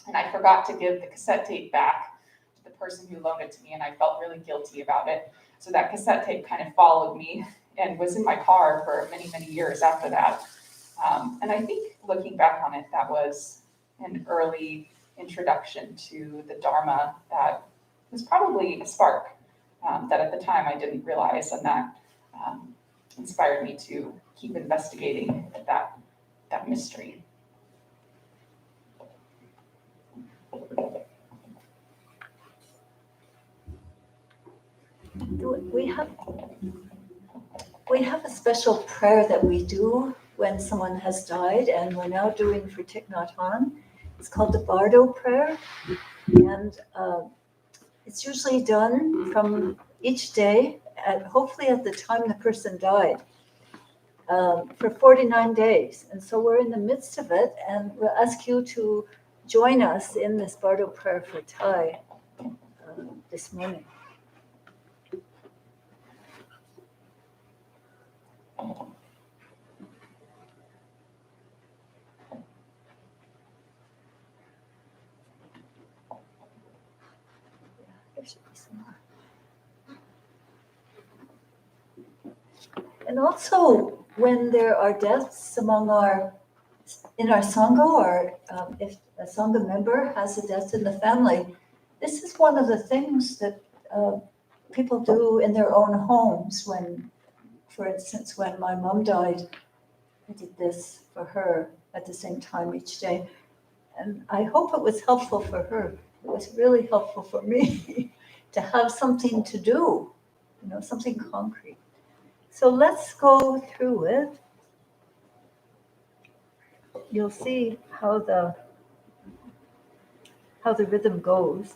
and I forgot to give the cassette tape back to the person who loaned it to me, and I felt really guilty about it. So that cassette tape kind of followed me and was in my car for many, many years after that. And I think looking back on it, that was an early introduction to the Dharma that was probably a spark that at the time I didn't realize, and that inspired me to keep investigating that mystery. We have a special prayer that we do when someone has died, and we're now doing for Thich Nhat Hanh. It's called the Bardo Prayer, and it's usually done from each day, hopefully at the time the person died, for 49 days. And so we're in the midst of it, and we'll ask you to join us in this Bardo Prayer for Thai this morning. There should be some more. And also, when there are deaths in our Sangha, or if a Sangha member has a death in the family, this is one of the things that people do in their own homes. When, for instance, when my mom died, I did this for her at the same time each day. And I hope it was helpful for her. It was really helpful for me to have something to do, something concrete. So let's go through it. You'll see how the rhythm goes.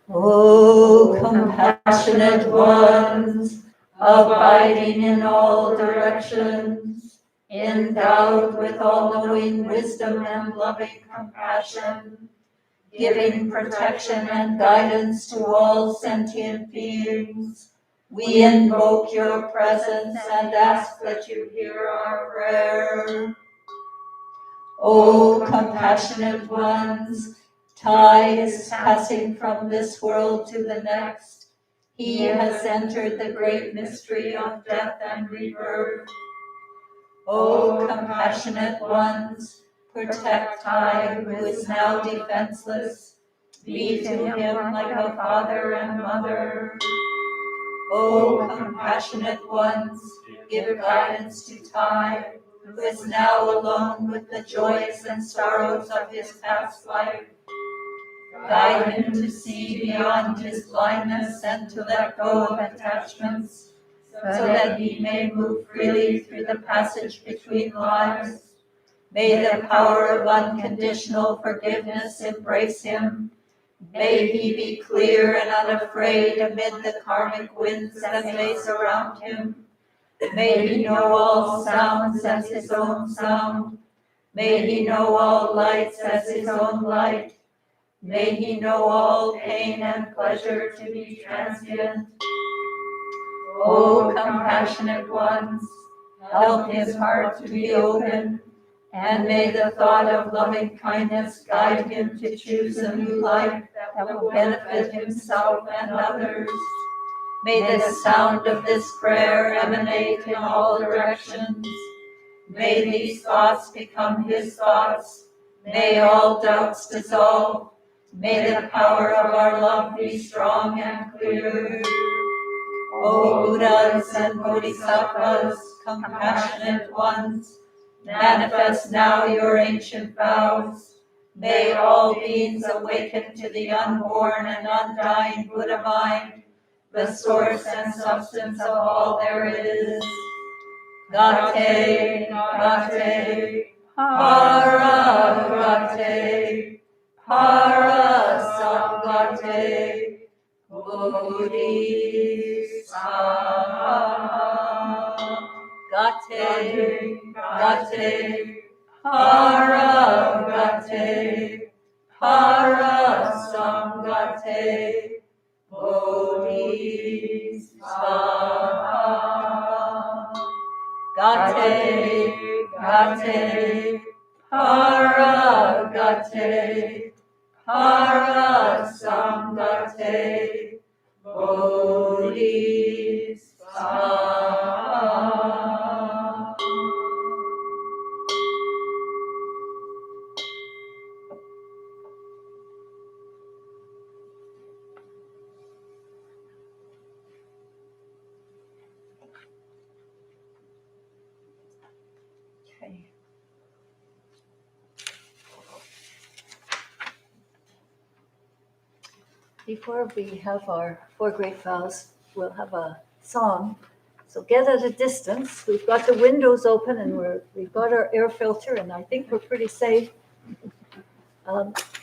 O compassionate ones, abiding in all directions, endowed with all-knowing wisdom and loving compassion, giving protection and guidance to all sentient beings, we invoke your presence and ask that you hear our prayer. O compassionate ones, Thai is passing from this world to the next. He has entered the great mystery of death and rebirth. O compassionate ones, protect Thai, who is now defenseless. Be to him like a father and mother. O compassionate ones, give guidance to Thai, who is now alone with the joys and sorrows of his past life. Guide him to see beyond his blindness and to let go of attachments, so that he may move freely through the passage between lives. May the power of unconditional forgiveness embrace him. May he be clear and unafraid amid the karmic winds that may surround him. May he know all sounds as his own sound. May he know all lights as his own light. May he know all pain and pleasure to be transient. O compassionate ones, help his heart to be open, and may the thought of loving kindness guide him to choose a new life that will benefit himself and others. May the sound of this prayer emanate in all directions. May these thoughts become his thoughts. May all doubts dissolve. May the power of our love be strong and clear. O Buddhas and Bodhisattvas, compassionate ones, manifest now your ancient vows. May all beings awaken to the unborn and undying Buddha mind, the source and substance of all there is. Gate, gate, para gate, para samgate, Bodhisattva. Gate, gate, para gate, para samgate, Bodhisattva. Gate, gate, para gate, para samgate, Bodhisattva. Okay. Before we have our 4 great vows, we'll have a song. So get at a distance. We've got the windows open and we've got our air filter, and I think we're pretty safe.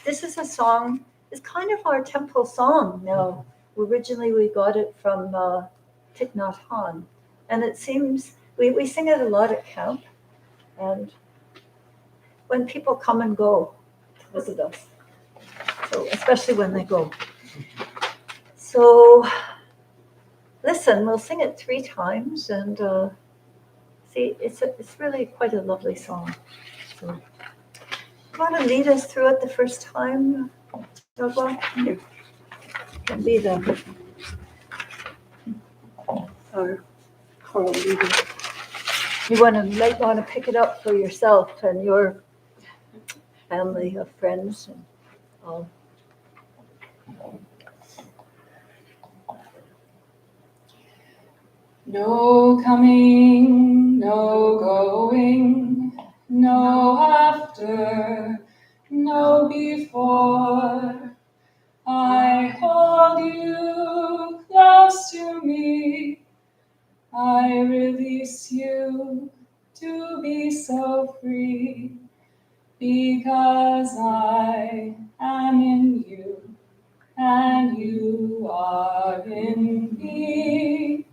This is a song. It's kind of our temple song now. Originally, we got it from Thich Nhat Hanh, and it seems we sing it a lot at camp, and when people come and go to visit us, so especially when they go. So listen, we'll sing it 3 times, and see, it's really quite a lovely song. So you want to lead us through it the first time, Jogwa? You can be our choral leader. You might want to pick it up for yourself and your family of friends and all. No coming, no going, no after, no before. I hold you close to me. I release you to be so free, because I am in you and you are in me.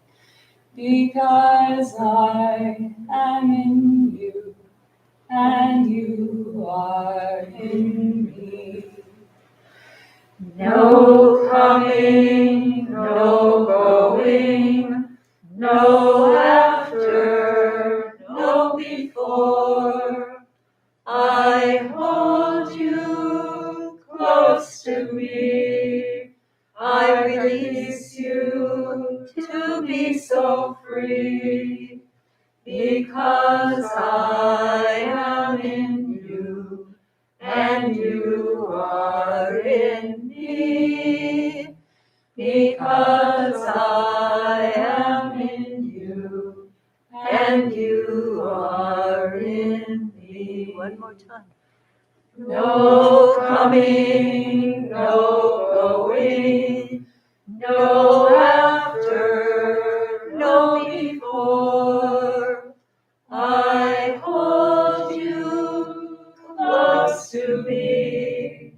Because I am in you and you are in me. No coming, no going, no after, no before. I hold you close to me. I release you to be so free, because I am in you and you are in me. Because I am in you and you are in me. One more time. No coming, no going, no after, no before. I hold you close to me.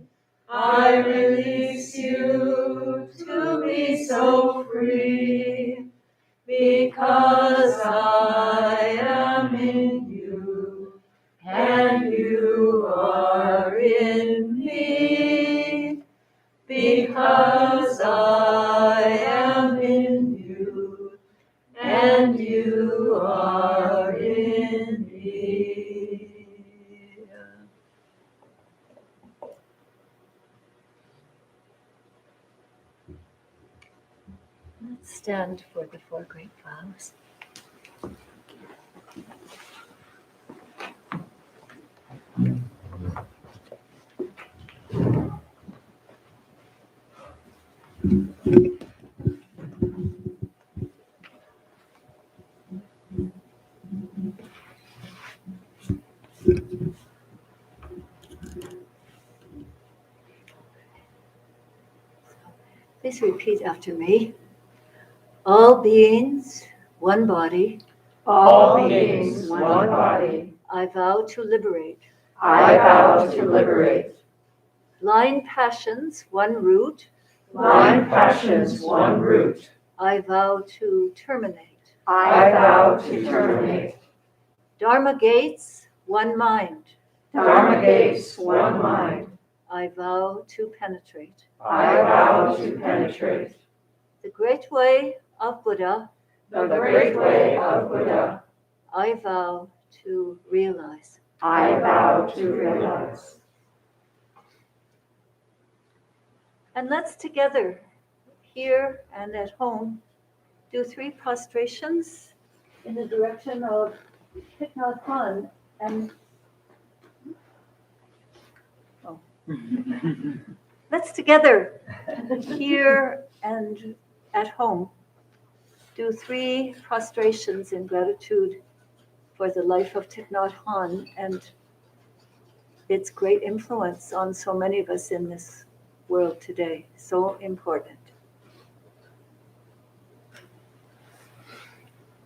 I release and you are in me, because I am in you, and you are in me. Let's stand for the four great vows. Please repeat after me. All beings, one body. All beings, one body. I vow to liberate. I vow to liberate. Blind passions, one root. Blind passions, one root. I vow to terminate. I vow to terminate. Dharma gates, one mind. Dharma gates, one mind. I vow to penetrate. I vow to penetrate. The great way of Buddha. The great way of Buddha. I vow to realize. I vow to realize. And let's together, here and at home, do 3 prostrations in the direction of Thich Nhat Hanh. And let's together, here and at home, do 3 prostrations in gratitude for the life of Thich Nhat Hanh and its great influence on so many of us in this world today. So important.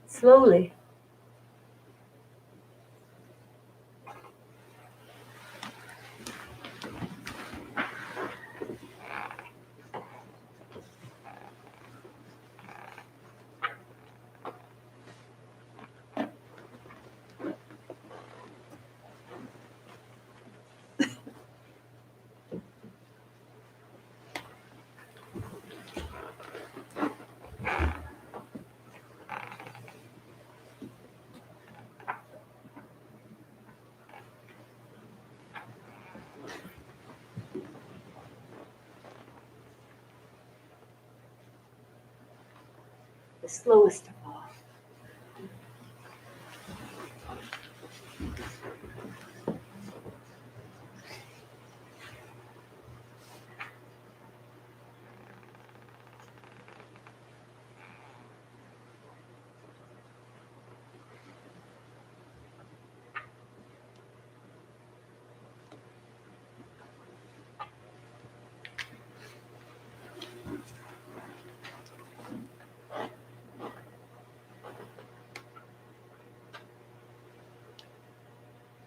Slowly. The slowest of all.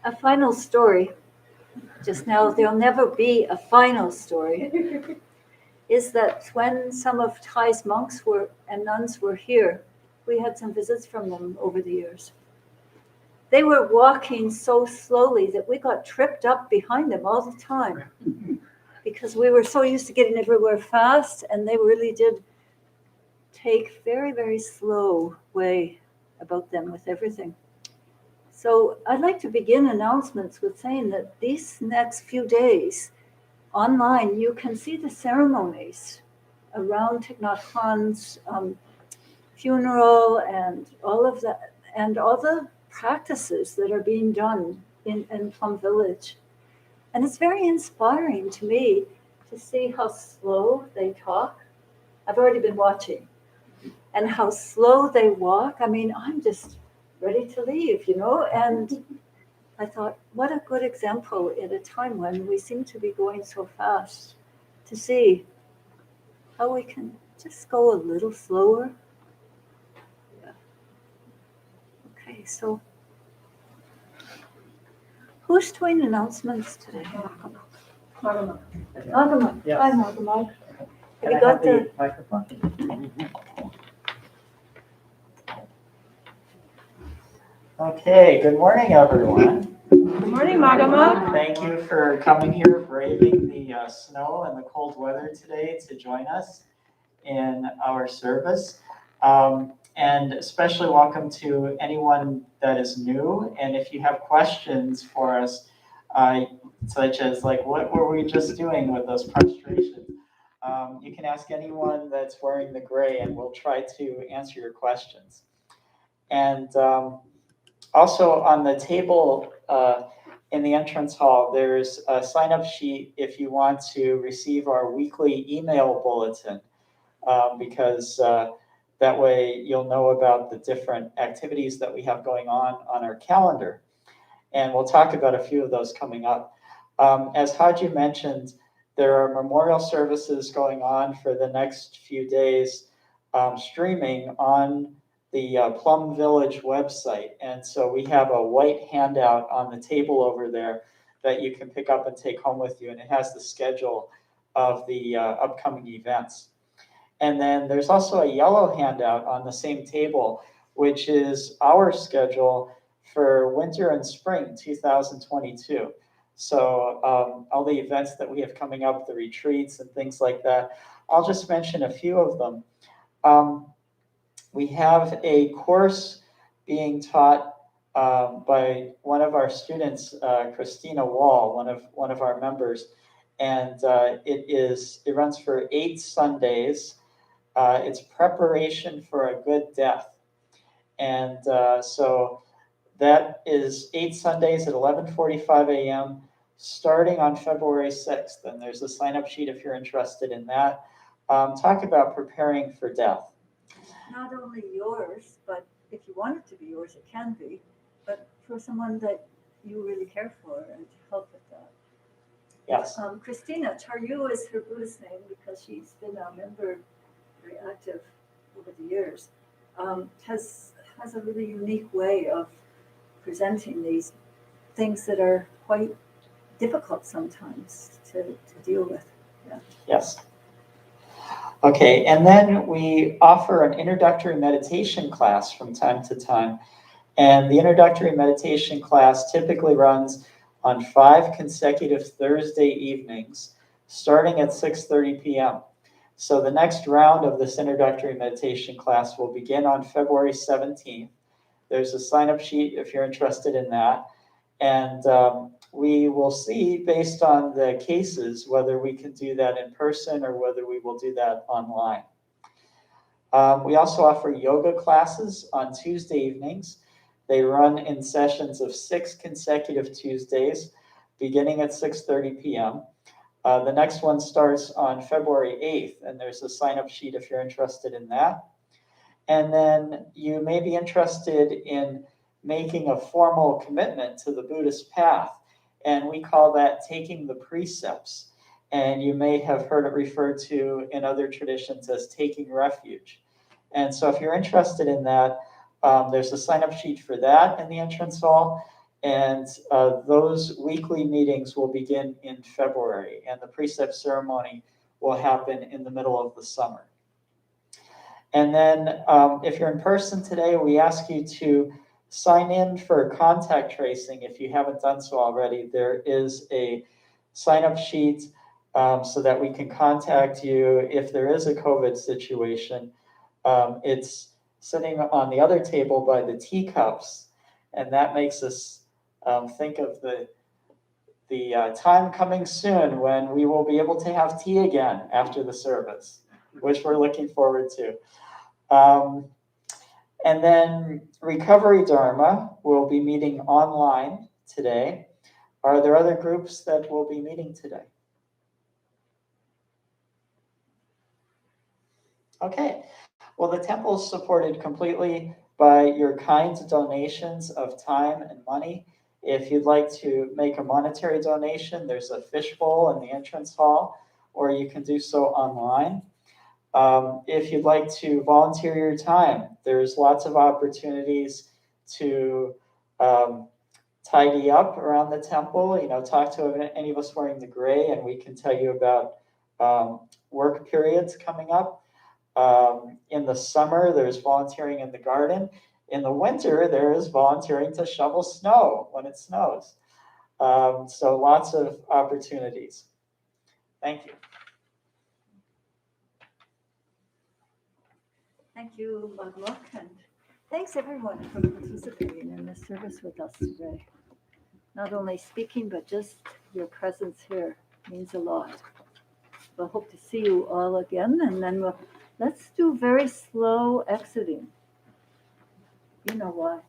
A final story, just now there'll never be a final story, is that when some of Thai's monks and nuns were here, we had some visits from them over the years. They were walking so slowly that we got tripped up behind them all the time because we were so used to getting everywhere fast, and they really did take very, very slow way about them with everything. So I'd like to begin announcements with saying that these next few days online, you can see the ceremonies around Thich Nhat Hanh's funeral and all of that, and all the practices that are being done in Plum Village. And it's very inspiring to me to see how slow they talk. I've already been watching. And how slow they walk. I mean, I'm just ready to leave, and I thought, what a good example at a time when we seem to be going so fast, to see how we can just go a little slower. Yeah. Okay, so who's doing announcements today? Magama. Yes. Hi, Magama. Can You I got have the microphone? Okay, good morning, everyone. Morning, Magama. Thank you for coming here, braving the snow and the cold weather today to join us in our service. And especially welcome to anyone that is new. And if you have questions for us, such as like, what were we just doing with those prostrations? You can ask anyone that's wearing the gray and we'll try to answer your questions. And also on the table in the entrance hall, there's a sign-up sheet if you want to receive our weekly email bulletin, because that way you'll know about the different activities that we have going on our calendar. And we'll talk about a few of those coming up. As Haji mentioned, there are memorial services going on for the next few days, streaming on the Plum Village website. And so we have a white handout on the table over there that you can pick up and take home with you. And it has the schedule of the upcoming events. And then there's also a yellow handout on the same table, which is our schedule for winter and spring 2022. So all the events that we have coming up, the retreats and things like that, I'll just mention a few of them. We have a course being taught by one of our students, Christina Wall, one of our members, and it runs for 8 Sundays. It's preparation for a good death, and so that is 8 Sundays at 11:45 a.m. starting on February 6th. And there's a sign-up sheet if you're interested in that. Talk about preparing for death. Not only yours, but if you want it to be yours, it can be, but for someone that you really care for and to help with that. Yes. Christina, Charyu is her Buddhist name because she's been a member, very active over the years, has a really unique way of presenting these things that are quite difficult sometimes to deal with. Yeah. Yes. Okay, and then we offer an introductory meditation class from time to time. And the introductory meditation class typically runs on 5 consecutive Thursday evenings, starting at 6:30 p.m. So the next round of this introductory meditation class will begin on February 17th. There's a sign-up sheet if you're interested in that. And we will see, based on the cases, whether we can do that in person or whether we will do that online. We also offer yoga classes on Tuesday evenings. They run in sessions of 6 consecutive Tuesdays, beginning at 6:30 p.m. The next one starts on February 8th, and there's a sign-up sheet if you're interested in that. And then you may be interested in making a formal commitment to the Buddhist path, and we call that taking the precepts. And you may have heard it referred to in other traditions as taking refuge. And so if you're interested in that, there's a sign-up sheet for that in the entrance hall, and those weekly meetings will begin in February, and the precept ceremony will happen in the middle of the summer. And then if you're in person today, we ask you to sign in for contact tracing if you haven't done so already. There is a sign-up sheet so that we can contact you if there is a COVID situation. It's sitting on the other table by the teacups, and that makes us think of the time coming soon when we will be able to have tea again after the service, which we're looking forward to. And then Recovery Dharma will be meeting online today. Are there other groups that will be meeting today? Okay. Well, the temple is supported completely by your kind donations of time and money. If you'd like to make a monetary donation, there's a fishbowl in the entrance hall, or you can do so online. If you'd like to volunteer your time, there's lots of opportunities to tidy up around the temple. Talk to any of us wearing the gray, and we can tell you about work periods coming up. In the summer, there's volunteering in the garden. In the winter, there is volunteering to shovel snow when it snows. So lots of opportunities. Thank you. Thank you, Maglock, and thanks everyone for participating in this service with us today. Not only speaking, but just your presence here means a lot. We'll hope to see you all again, and then let's do very slow exiting. You know why.